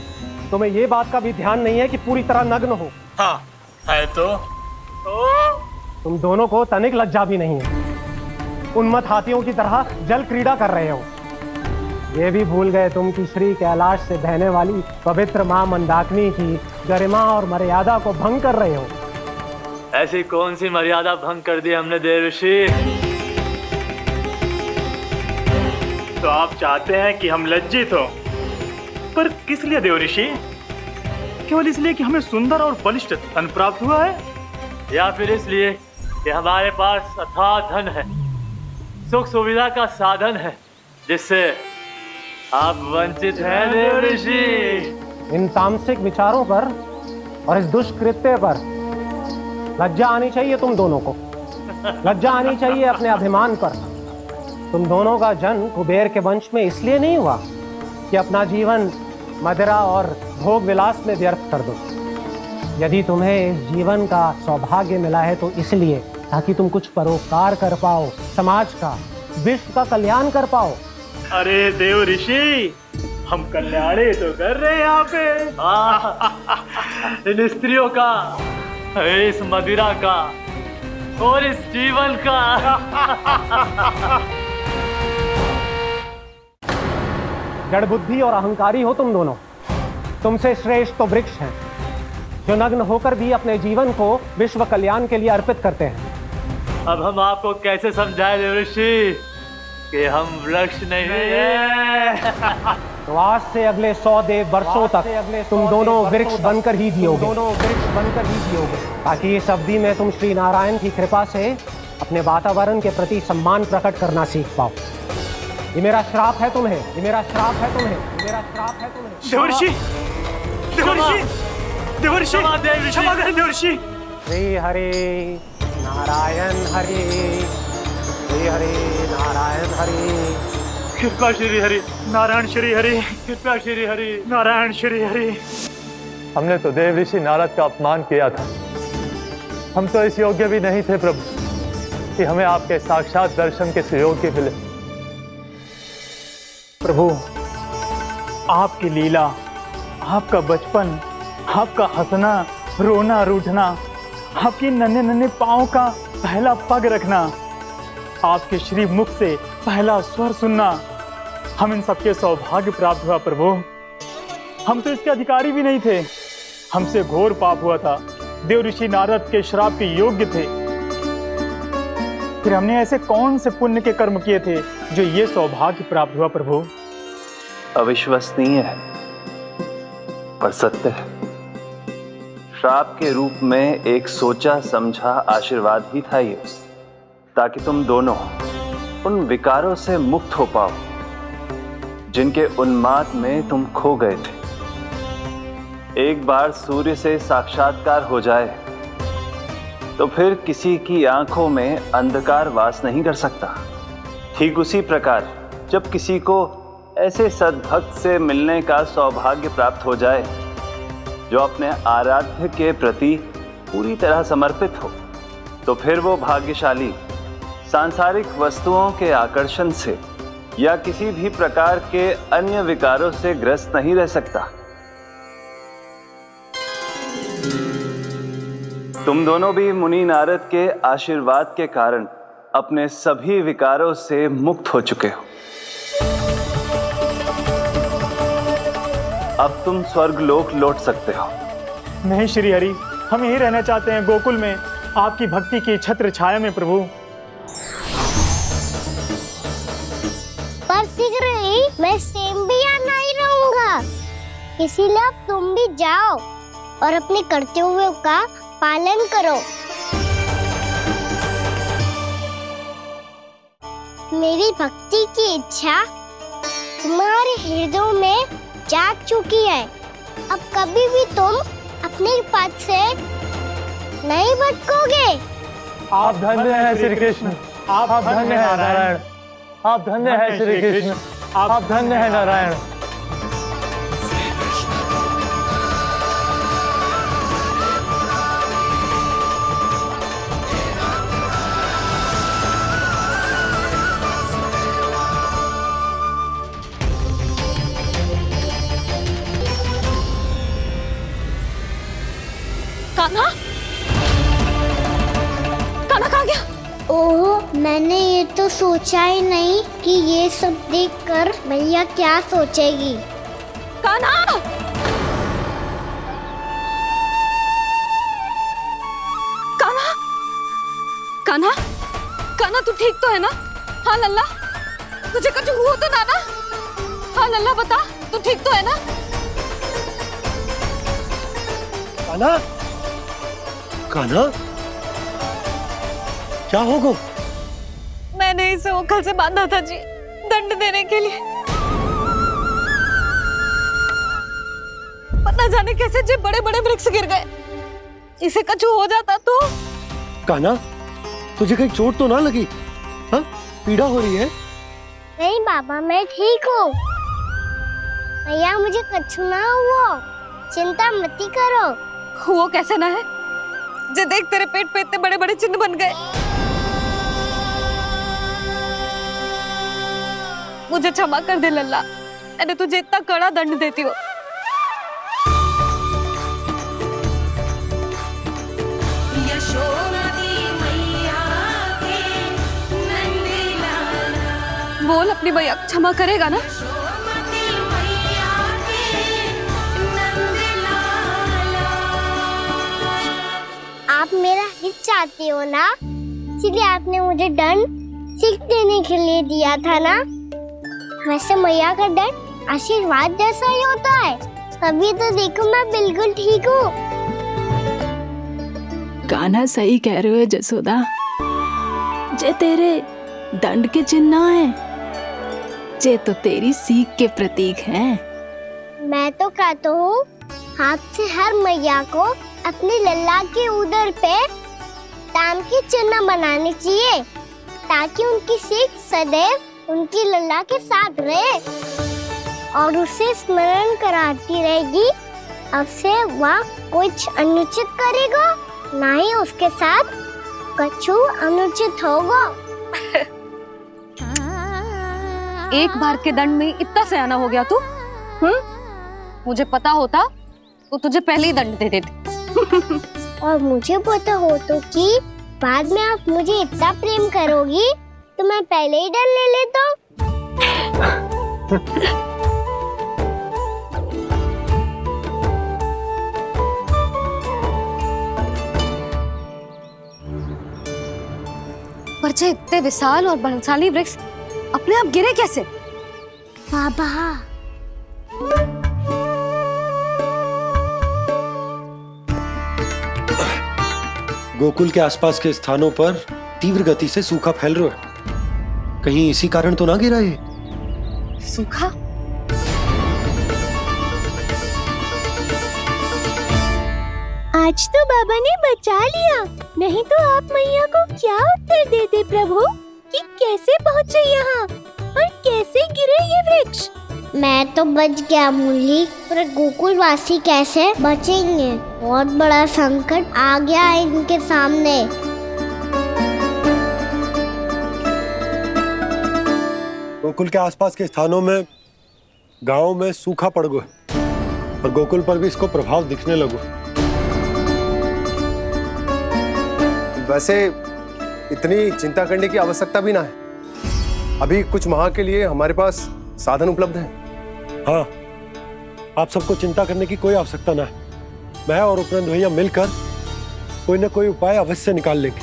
[SPEAKER 12] तुम्हें ये बात का भी ध्यान नहीं है कि पूरी तरह नग्न हो?
[SPEAKER 15] हाँ है तो
[SPEAKER 12] तुम दोनों को तनिक लज्जा भी नहीं है। उन्मत्त हाथियों की तरह जल क्रीड़ा कर रहे हो। ये भी भूल गए तुम कि श्री कैलाश से बहने वाली पवित्र मां मंदाकिनी की गरिमा और मर्यादा को भंग कर रहे हो।
[SPEAKER 15] ऐसी कौन सी मर्यादा भंग कर दी हमने देवर्षि?
[SPEAKER 14] तो आप चाहते हैं कि हम लज्जित हो, पर किस लिए देवऋषि? केवल इसलिए कि हमें सुंदर और बलिष्ठ धन प्राप्त हुआ है,
[SPEAKER 15] या फिर इसलिए कि हमारे पास अथाह धन है, सुख सुविधा का साधन है, जिससे आप वंचित हैं देवर्षि?
[SPEAKER 12] इन तामसिक विचारों पर और इस दुष्कृत्य पर लज्जा आनी चाहिए तुम दोनों को। लज्जा आनी चाहिए अपने अभिमान पर। तुम दोनों का जन्म कुबेर के वंश में इसलिए नहीं हुआ कि अपना जीवन मदिरा और भोग विलास में व्यर्थ कर दो। यदि तुम्हें इस जीवन का सौभाग्य मिला है तो इसलिए ताकि तुम कुछ परोपकार कर पाओ, समाज का, विश्व का कल्याण कर पाओ।
[SPEAKER 14] अरे देवऋषि, हम कल्याणी तो कर रहे हैं यहाँ पे।
[SPEAKER 15] इन स्त्रियों का, इस मदिरा का और इस जीवन का।
[SPEAKER 12] जड़ बुद्धि और अहंकारी हो तुम दोनों। तुमसे श्रेष्ठ तो वृक्ष हैं, जो नग्न होकर भी अपने जीवन को विश्व कल्याण के लिए अर्पित करते हैं।
[SPEAKER 15] अब हम आपको कैसे समझाएं देवर्षि कि हम वृक्ष नहीं हैं?
[SPEAKER 12] तो आज से अगले 100 देव वर्षों तक तुम दोनों वृक्ष बनकर ही जियोगे, ताकि इस अवधि में तुम श्री नारायण की कृपा से अपने वातावरण के प्रति सम्मान प्रकट करना सीख पाओ। ये मेरा श्राप है तुम्हें, ये मेरा श्राप है तुम्हें, ये मेरा श्राप है तुम्हें।
[SPEAKER 14] देवर्षि, देवर्षि, देवर्षि, क्षमा करें देवर्षि।
[SPEAKER 12] श्री हरि नारायण हरि, श्री हरि नारायण हरि।
[SPEAKER 14] कृपा श्री हरि नारायण श्री हरि, कृपा श्री हरि नारायण श्री हरि। हमने तो देवऋषि नारद का अपमान किया था। हम तो इस योग्य भी नहीं थे प्रभु कि हमें आपके साक्षात दर्शन के सुयोग्य मिले। प्रभु, आपकी लीला, आपका बचपन, आपका हंसना, रोना, रूठना, आपकी नन्हे नन्हे पाँव का पहला पग रखना, आपके श्री मुख से पहला स्वर सुनना, हम इन सबके सौभाग्य प्राप्त हुआ प्रभु। हम तो इसके अधिकारी भी नहीं थे। हमसे घोर पाप हुआ था। देवऋषि नारद के श्राप के योग्य थे। फिर हमने ऐसे कौन से पुण्य के कर्म किए थे जो ये सौभाग्य प्राप्त हुआ प्रभु?
[SPEAKER 16] अविश्वसनीय है पर सत्य है। श्राप के रूप में एक सोचा समझा आशीर्वाद ही था ये, ताकि तुम दोनों उन विकारों से मुक्त हो पाओ जिनके उन्माद में तुम खो गए थे। एक बार सूर्य से साक्षात्कार हो जाए तो फिर किसी की आंखों में अंधकार वास नहीं कर सकता। ठीक उसी प्रकार जब किसी को ऐसे सद्भक्त से मिलने का सौभाग्य प्राप्त हो जाए जो अपने आराध्य के प्रति पूरी तरह समर्पित हो, तो फिर वो भाग्यशाली सांसारिक वस्तुओं के आकर्षण से या किसी भी प्रकार के अन्य विकारों से ग्रस्त नहीं रह सकता। तुम दोनों भी मुनि नारद के आशीर्वाद के कारण अपने सभी विकारों से मुक्त हो चुके हो। अब तुम स्वर्गलोक लौट सकते हो।
[SPEAKER 14] नहीं श्री हरि, हम यही रहना चाहते हैं गोकुल में, आपकी भक्ति की छत्र छाया में प्रभु।
[SPEAKER 3] पर शीघ्र ही मैं सेम्बिया नहीं रहूंगा, इसीलिए अब तुम भी जाओ और अपने कर्तव्यों का पालन करो। मेरी भक्ति की इच्छा तुम्हारे हृदय में जाग चुकी है। अब कभी भी तुम अपने पद से नहीं भटकोगे।
[SPEAKER 12] आप धन्य हैं श्री कृष्ण, आप धन्य हैं नारायण, आप धन्य हैं श्री कृष्ण, आप धन्य हैं नारायण।
[SPEAKER 1] कान्हा, कान्हा कहाँ गया?
[SPEAKER 3] ओह, मैंने ये तो सोचा ही नहीं कि ये सब देखकर भैया क्या सोचेगी।
[SPEAKER 1] कान्हा! कान्हा! कान्हा! कान्हा तू ठीक तो है ना? हाँ लल्ला, तुझे कुछ हुआ तो ना? हाँ लल्ला बता, तू ठीक तो है ना?
[SPEAKER 12] कान्हा, कान्हा, क्या होगा?
[SPEAKER 1] मैंने इसे ओखल से बांधा था जी, दंड देने के लिए। पता जाने कैसे जी बड़े बड़े वृक्ष गिर गए। इसे कुछ हो जाता तो?
[SPEAKER 12] कान्हा, तुझे कहीं चोट तो ना लगी? हाँ, पीड़ा हो रही है?
[SPEAKER 3] नहीं बाबा, मैं ठीक हूँ। भैया मुझे कुछ ना हुआ, चिंता मत करो।
[SPEAKER 1] वो कैसे ना है? जे देख तेरे पेट पे इतने बड़े बड़े चिन्ह बन गए। मुझे क्षमा कर दे लल्ला, मैंने तुझे इतना कड़ा दंड देती हूँ। बोल अपनी भैया क्षमा करेगा ना?
[SPEAKER 3] आप मेरा हित चाहते हो ना, इसलिए आपने मुझे दंड सीख देने के लिए दिया था ना। वैसे मैया का दंड आशीर्वाद जैसा ही होता है, तभी तो देखो मैं बिल्कुल ठीक हूँ।
[SPEAKER 4] कान्हा सही कह रहे हो जसोदा, जे तेरे दंड के चिन्ह है, जे तो तेरी सीख के प्रतीक हैं।
[SPEAKER 3] मैं तो कहता हूँ हाथ से हर मैया को अपने लल्ला के उदर पे ताम के चिन्ह बनाने चाहिए, ताकि उनकी सीख सदैव उनकी लल्ला के साथ रहे और उसे स्मरण कराती रहेगी। अब से वह कुछ अनुचित करेगा, ना ही उसके साथ कछु अनुचित होगा।
[SPEAKER 1] एक बार के दंड में इतना सयाना हो गया तू? मुझे पता होता तो तुझे पहले ही दंड दे देती।
[SPEAKER 3] और मुझे पता हो तो कि बाद में आप मुझे इतना प्रेम करोगी तो मैं पहले ही दंड ले लेता हूँ।
[SPEAKER 1] पर जे इतने विशाल और बलशाली वृक्ष अपने आप गिरे कैसे?
[SPEAKER 3] बाबा,
[SPEAKER 11] गोकुल के आसपास के स्थानों पर तीव्र गति से सूखा फैल रहा है। कहीं इसी कारण तो ना गिरा ये?
[SPEAKER 1] सूखा?
[SPEAKER 3] आज तो बाबा ने बचा लिया, नहीं तो आप मैया को क्या उत्तर देते प्रभु कि कैसे पहुँचे यहाँ और कैसे गिरे ये वृक्ष? मैं तो बच गया मुरली, पर गोकुल वासी कैसे बचेंगे? बहुत बड़ा संकट आ गया है इनके सामने।
[SPEAKER 11] गोकुल के आसपास के स्थानों में, गांवों में सूखा पड़ गया और गोकुल पर भी इसको प्रभाव दिखने लगो।
[SPEAKER 17] वैसे इतनी चिंता करने की आवश्यकता भी ना है। अभी कुछ माह के लिए हमारे पास साधन उपलब्ध है।
[SPEAKER 11] हाँ, आप सबको चिंता करने की कोई आवश्यकता ना है। मैं और उपनंद भैया मिलकर कोई ना कोई उपाय अवश्य निकाल लेंगे।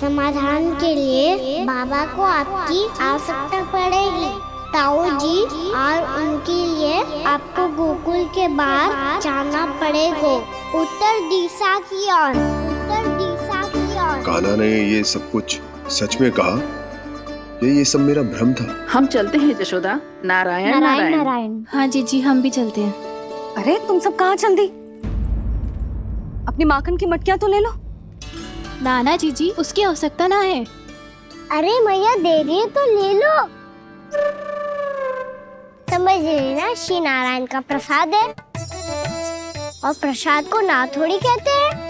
[SPEAKER 3] समाधान के लिए बाबा को आपकी आवश्यकता पड़ेगी। ताऊ जी, और उनके लिए आपको गोकुल के बाहर जाना पड़ेगा, उत्तर दिशा की ओर, उत्तर दिशा की ओर।
[SPEAKER 13] कान्हा ने ये सब कुछ सच में कहा? ये सब मेरा भ्रम था?
[SPEAKER 2] हम चलते हैं जशोदा। नारायण नारायण
[SPEAKER 8] नारायण। हाँ जीजी, हम भी चलते हैं।
[SPEAKER 1] अरे तुम सब कहाँ चल दी? अपनी माखन की मटकियाँ तो ले लो।
[SPEAKER 8] नाना जीजी, उसकी आवश्यकता ना है।
[SPEAKER 3] अरे मैया दे रही है तो ले लो। समझ रही ना, श्री नारायण का प्रसाद है और प्रसाद को ना थोड़ी कहते हैं।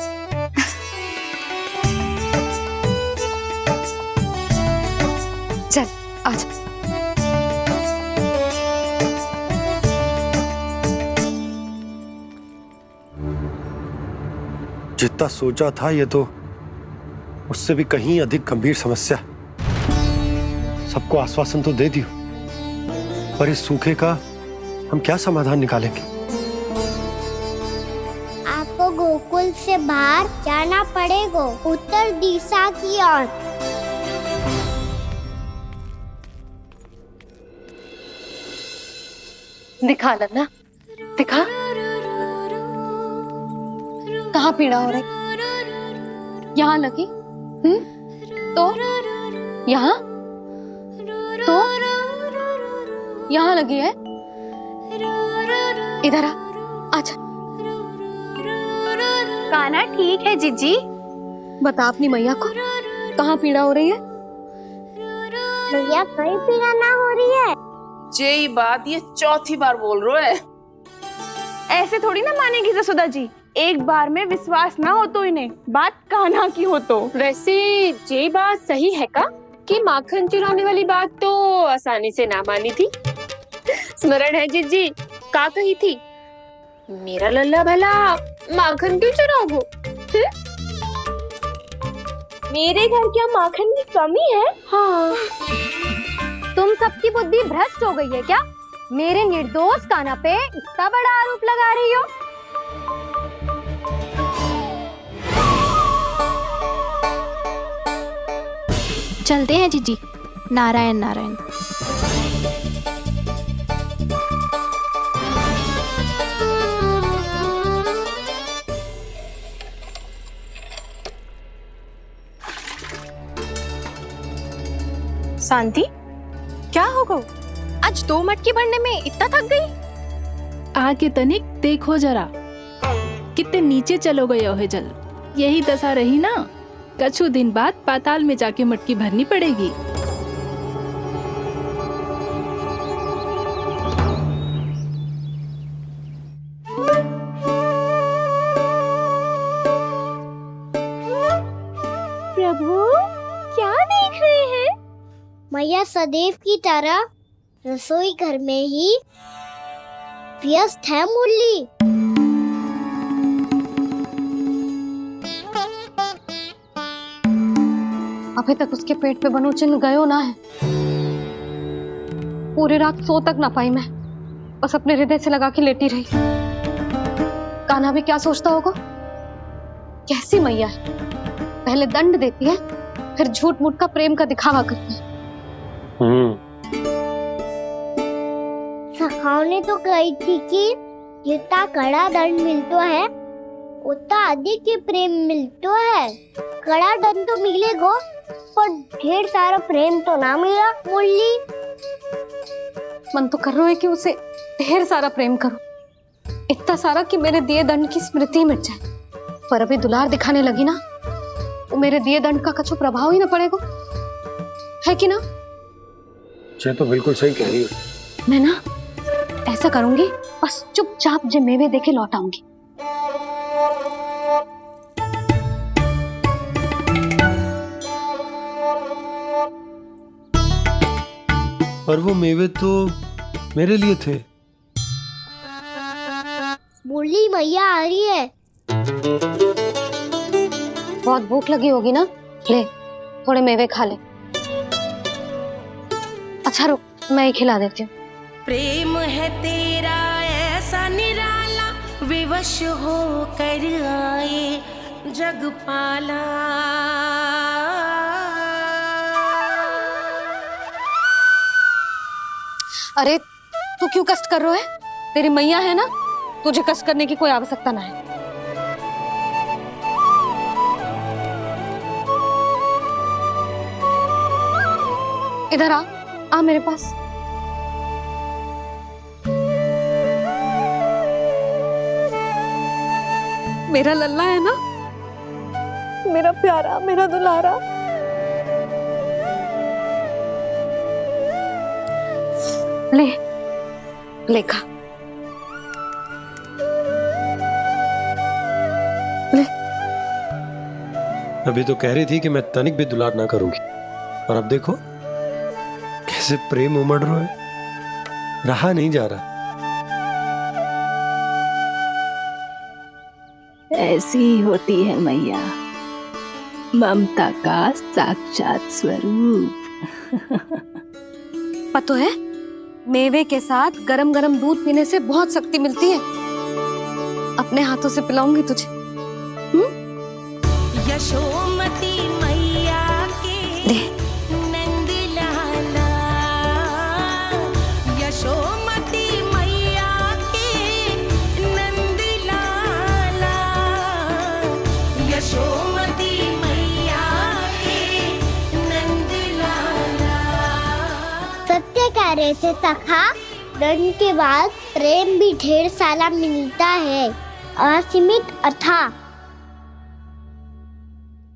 [SPEAKER 1] चल आज।
[SPEAKER 11] जितना सोचा था ये तो उससे भी कहीं अधिक गंभीर समस्या। सबको आश्वासन तो दे दियो, पर इस सूखे का हम क्या समाधान निकालेंगे?
[SPEAKER 3] आपको गोकुल से बाहर जाना पड़ेगा, उत्तर दिशा की ओर।
[SPEAKER 1] दिखा लन्ना, दिखा। कहाँ पीड़ा हो रही? यहाँ लगी? तो यहाँ? तो यहाँ लगी है? इधर आ, आजा।
[SPEAKER 7] कान्हा ठीक है जीजी।
[SPEAKER 1] बता अपनी मैया को कहाँ पीड़ा हो रही है?
[SPEAKER 3] मैया कहीं पीड़ा ना हो रही है।
[SPEAKER 2] ये बात ये चौथी बार बोल रहे है।
[SPEAKER 7] ऐसे थोड़ी ना मानेगी जसोदा जी। एक बार में विश्वास ना हो तो इन्हें, बात कान्हा की हो तो।
[SPEAKER 18] वैसे ये बात सही है का कि माखन चुराने वाली बात तो आसानी से ना मानी थी। स्मरण है जीजी का कही थी, मेरा लल्ला भला माखन क्यों चुराओगो?
[SPEAKER 7] मेरे घर क्या माखन की कमी है?
[SPEAKER 1] हाँ, तुम सबकी बुद्धि भ्रष्ट हो गई है क्या? मेरे निर्दोष कान्हा पे इतना बड़ा आरोप लगा रही हो?
[SPEAKER 8] चलते हैं जीजी। नारायण नारायण।
[SPEAKER 7] शांति, क्या हो गो? आज 2 मटकी भरने में इतना थक गई?
[SPEAKER 4] आके तनिक देखो जरा, कितने नीचे चलो गए हो जल। यही दशा रही ना, कछु दिन बाद पाताल में जाके मटकी भरनी पड़ेगी।
[SPEAKER 3] प्रभु, क्या देख रहे हैं? मैया सदैव की तरह रसोई घर में ही व्यस्त है मुरली।
[SPEAKER 1] अभी तक उसके पेट पे बनो चिन्ह गयो ना है। पूरी रात सो तक ना पाई मैं, बस अपने हृदय से लगा के लेटी रही। कान्हा भी क्या सोचता होगा? कैसी मैया है, पहले दंड देती है, फिर झूठ मूठ का प्रेम का दिखावा करती है।
[SPEAKER 3] सखाओ ने तो कही थी कि जितना कड़ा दंड मिलता है उतना अधिक ही प्रेम मिलता है। कड़ा दंड तो मिलेगा पर ढेर सारा प्रेम तो ना मिला। मुरली
[SPEAKER 1] मन तो कर रहा है कि उसे ढेर सारा प्रेम करो, इतना सारा कि मेरे दिए दंड की स्मृति मिट जाए। पर अभी दुलार दिखाने लगी ना तो मेरे दिए दंड का कछु प्रभाव ही ना पड़ेगा, है कि ना?
[SPEAKER 11] ये तो बिल्कुल सही कह रही हो।
[SPEAKER 1] मैं ना ऐसा करूंगी, बस चुपचाप जे मेवे देके लौट आऊंगी।
[SPEAKER 11] पर वो मेवे तो मेरे लिए थे।
[SPEAKER 3] मुरली मैया आ रही है।
[SPEAKER 1] बहुत भूख लगी होगी ना, ले थोड़े मेवे खा ले। अच्छा रुक, मैं ही खिला देती हूँ।
[SPEAKER 19] प्रेम है तेरा ऐसा निराला, विवश हो कर आए जग पाला।
[SPEAKER 1] अरे तू क्यों कष्ट कर रहा है? तेरी मैया है ना, तुझे कष्ट करने की कोई आवश्यकता ना है। इधर आ मेरे पास। मेरा लल्ला है ना, मेरा प्यारा, मेरा दुलारा। ले खा। ले।
[SPEAKER 11] अभी तो कह रही थी कि मैं तनिक भी दुलार ना करूंगी, और अब देखो कैसे प्रेम उमड़ रहा है, रहा नहीं जा रहा।
[SPEAKER 4] ऐसी ही होती है मैया, ममता का साक्षात स्वरूप।
[SPEAKER 1] पता है, मेवे के साथ गरम गरम दूध पीने से बहुत शक्ति मिलती है। अपने हाथों से पिलाऊंगी तुझे।
[SPEAKER 19] यशोमती मैया के नंद लाला, यशोमती मैया के नंद लाला, यशोमती मैया के नंद लाला।
[SPEAKER 3] सत्य कह रहे थे सखा, दंड के बाद प्रेम भी ढेर सारा मिलता है, असीमित अथा।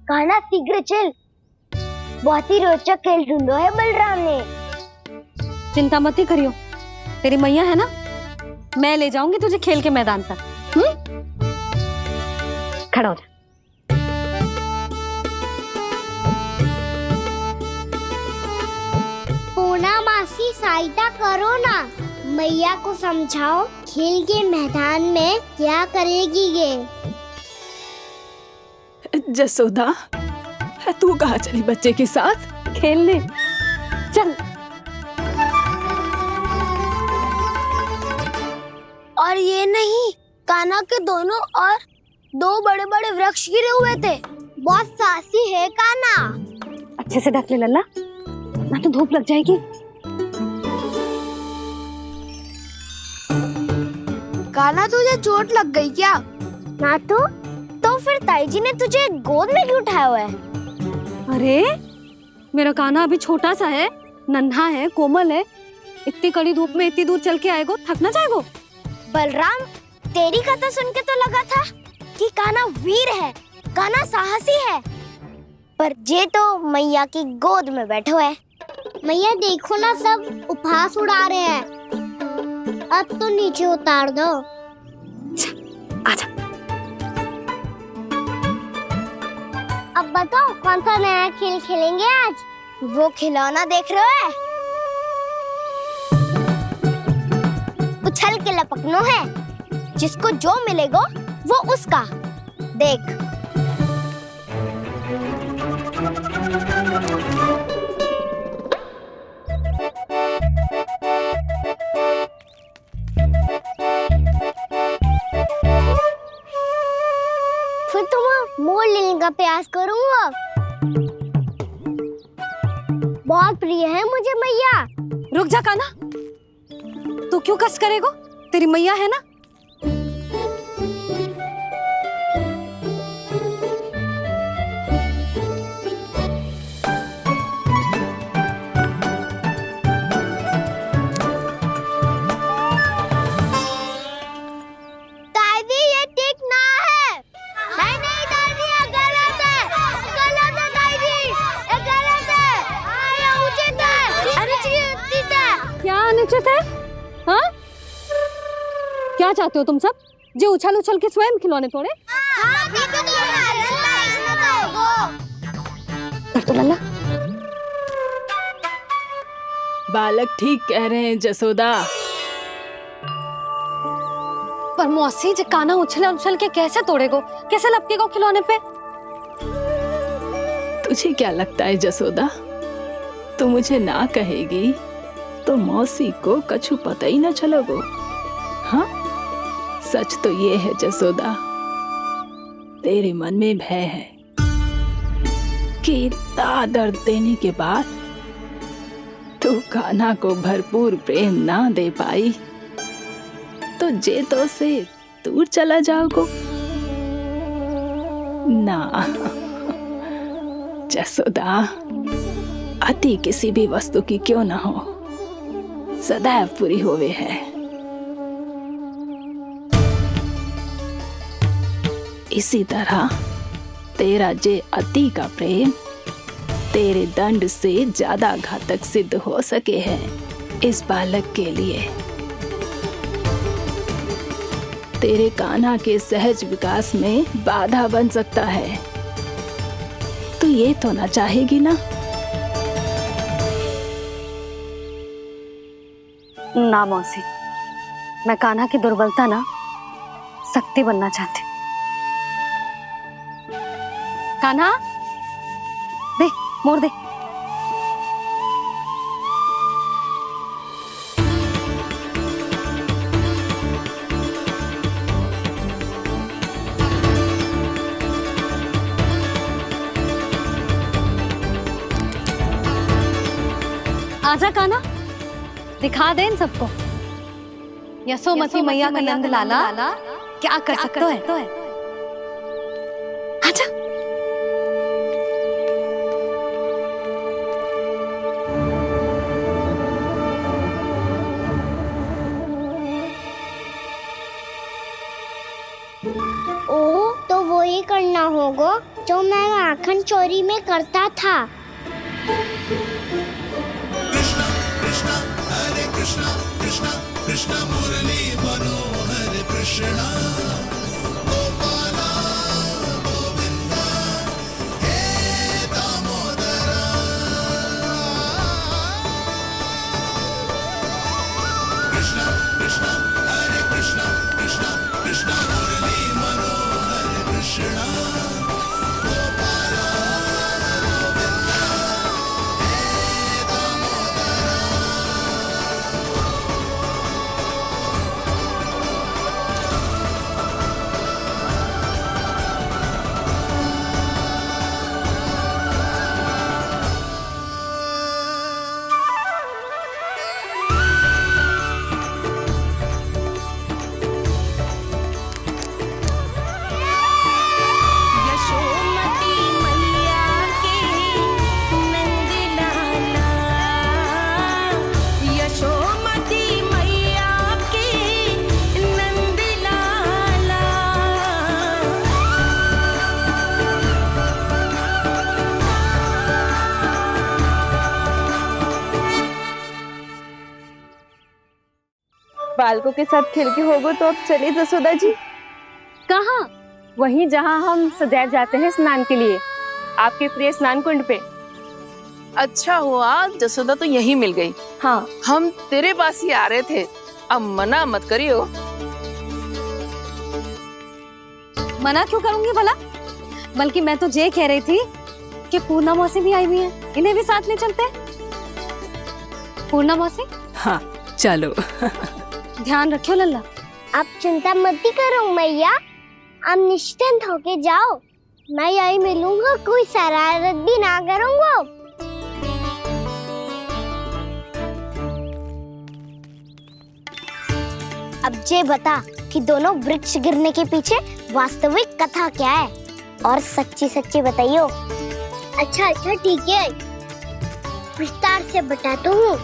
[SPEAKER 3] गाना शीघ्र चल, बहुत ही रोचक खेल ढूंढो है बलराम ने।
[SPEAKER 1] चिंता मत ही करियो, तेरी मैया है ना, मैं ले जाऊंगी तुझे खेल के मैदान तक। खड़ा हो जा।
[SPEAKER 3] पूना मासी सहायता करो ना, मैया को समझाओ खेल के मैदान में क्या करेगी ये।
[SPEAKER 4] जसोदा, तू कहाँ चली बच्चे के साथ?
[SPEAKER 1] खेलने चल।
[SPEAKER 3] और ये नहीं, कान्हा के दोनों और दो बड़े बड़े वृक्ष गिरे हुए थे। बहुत साहसी है कान्हा।
[SPEAKER 1] अच्छे से ढक ले लल्ला, ना तो धूप लग जाएगी।
[SPEAKER 3] कान्हा, तुझे चोट लग गई क्या? ना तो फिर ताई जी ने तुझे गोद में क्यों उठाया हुआ है?
[SPEAKER 1] अरे मेरा कान्हा अभी छोटा सा है, नन्हा है, कोमल है। इतनी कड़ी धूप में इतनी दूर चल के आएगो, थक ना जाएगो?
[SPEAKER 3] बलराम, तेरी कथा सुन के तो लगा था कि कान्हा वीर है, कान्हा साहसी है, पर जे तो मैया की गोद में बैठो है। मैया देखो ना, सब उपहास उड़ा रहे हैं। अब तो नीचे उतार दो।
[SPEAKER 1] आजा।
[SPEAKER 3] अब बताओ कौन सा नया खेल खेलेंगे आज? वो खिलौना देख रहे हो? उछल के लपकनो है, जिसको जो मिलेगा वो उसका। देख। फिर तुम मोड़ लेने का प्रयास करूंगा। बहुत प्रिय है मुझे मैया।
[SPEAKER 1] रुक जा कान्हा, तू क्यों कष्ट करेगा? तेरी मैया है ना।
[SPEAKER 3] दादी ये ठीक ना है। नहीं नहीं दादी ये गलत है। गलत है दादी, ये गलत है। ये उचित है, अनुचित है।
[SPEAKER 1] क्या अनुचित है? हाँ, क्या चाहते हो तुम सब? जो उछल उछल के स्वयं खिलौने तोड़े? तो लल्ला,
[SPEAKER 4] बालक ठीक कह रहे हैं जसोदा।
[SPEAKER 1] पर मौसी जी कान्हा उछल उछल के कैसे तोड़ेगो? कैसे लपकेगो खिलौने पे?
[SPEAKER 4] तुझे क्या लगता है जसोदा, तू मुझे ना कहेगी तो मौसी को कछु पता ही न चलोगो? हाँ, सच तो ये है जसोदा, तेरे मन में भय है कि इतना दर्द देने के बाद तू कान्हा को भरपूर प्रेम ना दे पाई तो जेतो से दूर चला जाओगो ना। जसोदा, अति किसी भी वस्तु की क्यों ना हो, सदैव पूरी होवे है। इसी तरह तेरा जे अति का प्रेम तेरे दंड से ज्यादा घातक सिद्ध हो सके है इस बालक के लिए। तेरे कान्हा के सहज विकास में बाधा बन सकता है। तू ये तो ना चाहेगी ना?
[SPEAKER 1] ना मौसी, मैं कान्हा की दुर्बलता ना शक्ति बनना चाहती। कान्हा, दे मोड़ दे। आजा कान्हा, दिखा दे इन सबको यशोमती मैया का नंद लाला क्या कर सकता है। आजा।
[SPEAKER 3] ओ, तो वो ही करना होगा जो मैं माखन चोरी में करता था।
[SPEAKER 5] कृष्णा कृष्णा कृष्णा मुरली मनोहर कृष्णा गोपाला गोविंदा हे दामोदरा। कृष्णा कृष्णा हरे कृष्णा कृष्णा कृष्णा मुरली मनोहर कृष्णा गोपाला गोविंदा हे दामोदरा।
[SPEAKER 19] यशोमती मैया के नंद लाला, यशोमती मैया के नंद लाला।
[SPEAKER 7] बालकों के साथ खेल के होगो तो अब चले जसोदा जी।
[SPEAKER 18] कहाँ? वहीं जहाँ हम सदैव जाते हैं स्नान के लिए, आपके प्रिय स्नान कुंड पे।
[SPEAKER 2] अच्छा हुआ जसोदा तो यहीं मिल गई।
[SPEAKER 18] हाँ,
[SPEAKER 2] हम तेरे पास ही आ रहे थे, अब मना मत करियो।
[SPEAKER 1] मना क्यों करूंगी भला? बल्कि मैं तो ये कह रही थी कि पूर्णा मौसी भी आई हुई है, इन्हें भी साथ ले चलते हैं। पूर्णा मौसी,
[SPEAKER 4] हाँ चलो।
[SPEAKER 1] ध्यान रखियो लल्ला।
[SPEAKER 3] आप चिंता मत करो मैया, आप निश्चिंत होके जाओ। मैं यही मिलूंगा, कोई शरारत भी ना करूंगा। अब ये बता कि दोनों वृक्ष गिरने के पीछे वास्तविक कथा क्या है, और सच्ची सच्ची बताइयो। अच्छा अच्छा ठीक है, विस्तार से बताता हूँ।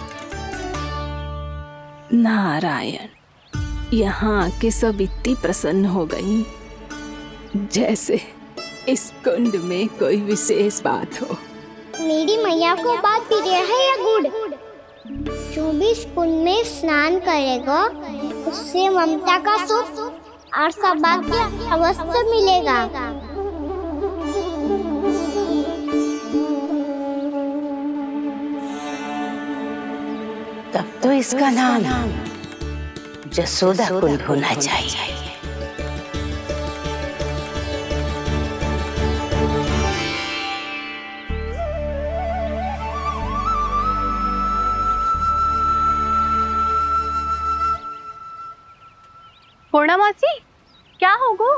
[SPEAKER 4] नारायण, यहाँ के सब इतनी प्रसन्न हो गई जैसे इस कुंड में कोई विशेष बात हो।
[SPEAKER 3] मेरी मैया को बात प्रिय है या गुड़? जो भी इस कुंड में स्नान करेगा उससे ममता का सुख और सौभाग्य अवश्य मिलेगा।
[SPEAKER 20] तब तो इसका नाम जसोदा कुंड होना चाहिए।
[SPEAKER 7] पूर्णा मासी, क्या होगो?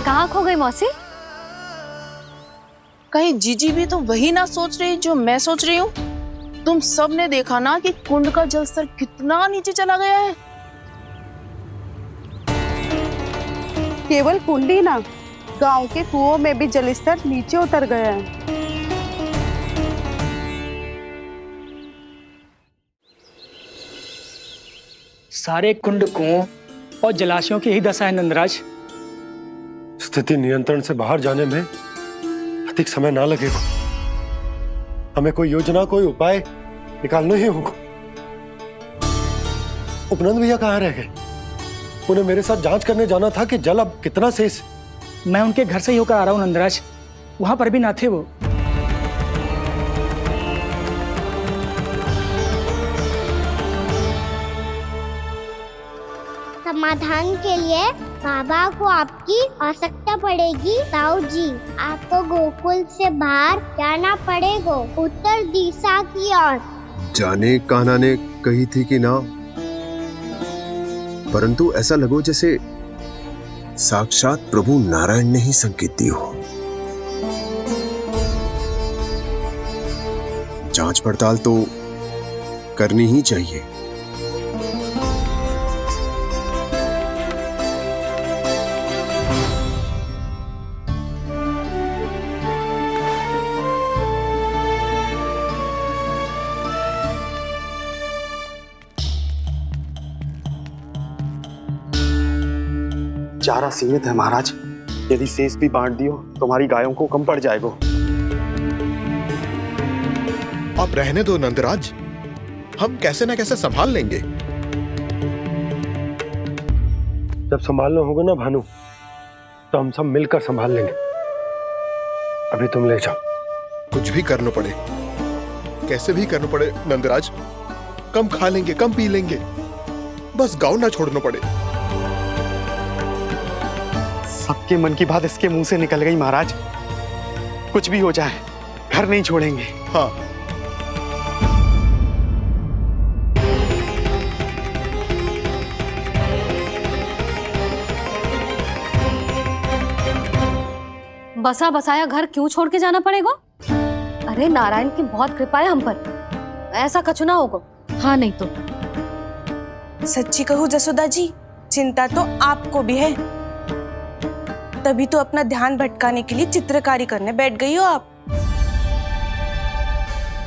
[SPEAKER 1] कहाँ खो गई मौसी?
[SPEAKER 2] कहीं जीजी भी तो वही ना सोच रही जो मैं सोच रही हूँ? तुम सब ने देखा ना कि कुंड का जलस्तर कितना नीचे चला गया है।
[SPEAKER 7] केवल कुंड ही ना, गांव के कुओं में भी जलस्तर नीचे उतर गया है।
[SPEAKER 14] सारे कुंड, कुओं और जलाशयों की यही दशा है नंदराज।
[SPEAKER 17] स्थिति नियंत्रण से बाहर जाने में अधिक समय ना लगेगा। हमें कोई योजना, कोई उपाय निकालना ही होगा। उपनंद भैया कहाँ रह गए? उन्हें मेरे साथ जांच करने जाना था कि जल अब कितना शेष।
[SPEAKER 14] मैं उनके घर से ही होकर आ रहा हूँ नंदराज, वहां पर भी ना थे वो।
[SPEAKER 3] समाधान के लिए बाबा को आपकी आवश्यकता पड़ेगी। ताऊ जी, आपको गोकुल से बाहर जाना पड़ेगा, उत्तर दिशा की ओर।
[SPEAKER 13] जाने कान्हा ने कही थी कि ना, परंतु ऐसा लगो जैसे साक्षात प्रभु नारायण ने ही संकेत दी हो। जांच पड़ताल तो करनी ही चाहिए।
[SPEAKER 21] चारा सीमित है महाराज, यदि शेष भी बांट दियो तो हमारी गायों को कम पड़ जाएगा।
[SPEAKER 5] आप रहने दो नंदराज, हम कैसे न कैसे संभाल लेंगे।
[SPEAKER 11] जब संभालना होगा ना भानु, तो हम सब मिलकर संभाल लेंगे। अभी तुम ले जाओ।
[SPEAKER 5] कुछ भी करना पड़े, कैसे भी करना पड़े नंदराज, कम खा लेंगे, कम पी लेंगे, बस गांव ना छोड़ना पड़े।
[SPEAKER 21] सबके मन की बात इसके मुंह से निकल गई महाराज। कुछ भी हो जाए घर नहीं छोड़ेंगे।
[SPEAKER 5] हाँ,
[SPEAKER 1] बसा बसाया घर क्यों छोड़ के जाना पड़ेगा? अरे नारायण की बहुत कृपा है हम पर, ऐसा कछु ना होगा। हाँ नहीं तो
[SPEAKER 7] सच्ची कहूँ जसोदा जी, चिंता तो आपको भी है, तभी तो अपना ध्यान भटकाने के लिए चित्रकारी करने बैठ गई हो आप।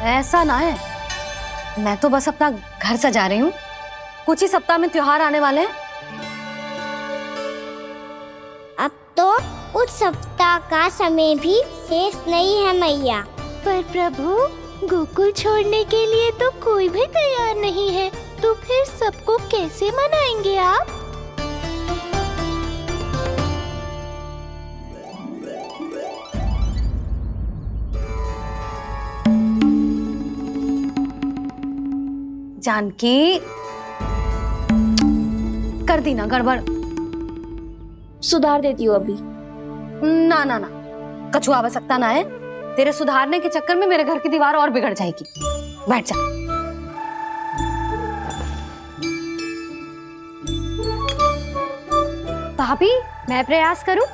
[SPEAKER 1] ऐसा ना है, मैं तो बस अपना घर सजा रही हूँ। कुछ ही सप्ताह में त्योहार आने वाले हैं।
[SPEAKER 3] अब तो उस सप्ताह का समय भी शेष नहीं है मैया।
[SPEAKER 19] पर प्रभु, गोकुल छोड़ने के लिए तो कोई भी तैयार नहीं है, तो फिर सबको कैसे मनाएंगे आप?
[SPEAKER 1] जानकी, कर दी ना गड़बड़।
[SPEAKER 2] सुधार देती हूँ अभी।
[SPEAKER 1] ना ना ना, कछु आवश्यकता ना है। तेरे सुधारने के चक्कर में मेरे घर की दीवार और बिगड़ जाएगी। बैठ जा। भाभी मैं प्रयास करूं?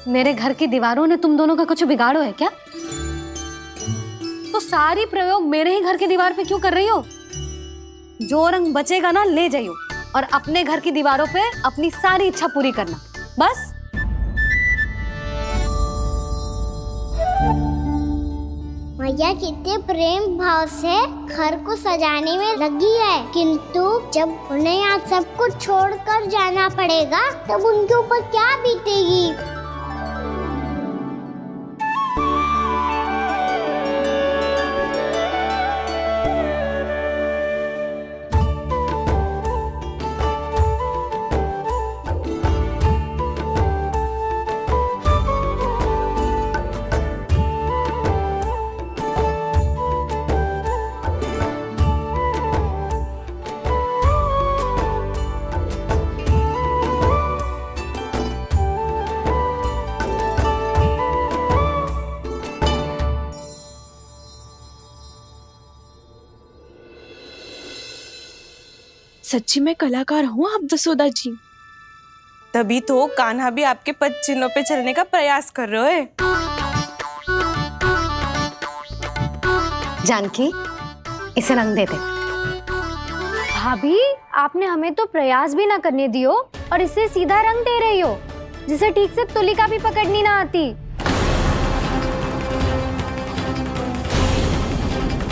[SPEAKER 1] मेरे घर की दीवारों ने तुम दोनों का कुछ बिगाड़ो है क्या? तो सारी प्रयोग मेरे ही घर की दीवार पे क्यों कर रही हो? जो रंग बचेगा ना ले जाइयो और अपने घर की दीवारों पे अपनी सारी इच्छा पूरी करना, बस।
[SPEAKER 3] मैया कितने प्रेम भाव से घर को सजाने में लगी है, किंतु जब उन्हें यहाँ सब कुछ छोड़कर जाना पड़ेगा तब उनके ऊपर क्या बीतेगी।
[SPEAKER 2] सच्ची में कलाकार हूँ आप जसोदा जी।
[SPEAKER 7] तभी तो कान्हा भी आपके पद चिन्हों पे चलने का प्रयास कर रहे है।
[SPEAKER 1] जानकी, इसे रंग दे दे।
[SPEAKER 8] भाभी आपने हमें तो प्रयास भी ना करने दियो और इसे सीधा रंग दे रही हो, जिसे ठीक से तुलिका भी पकड़नी ना आती।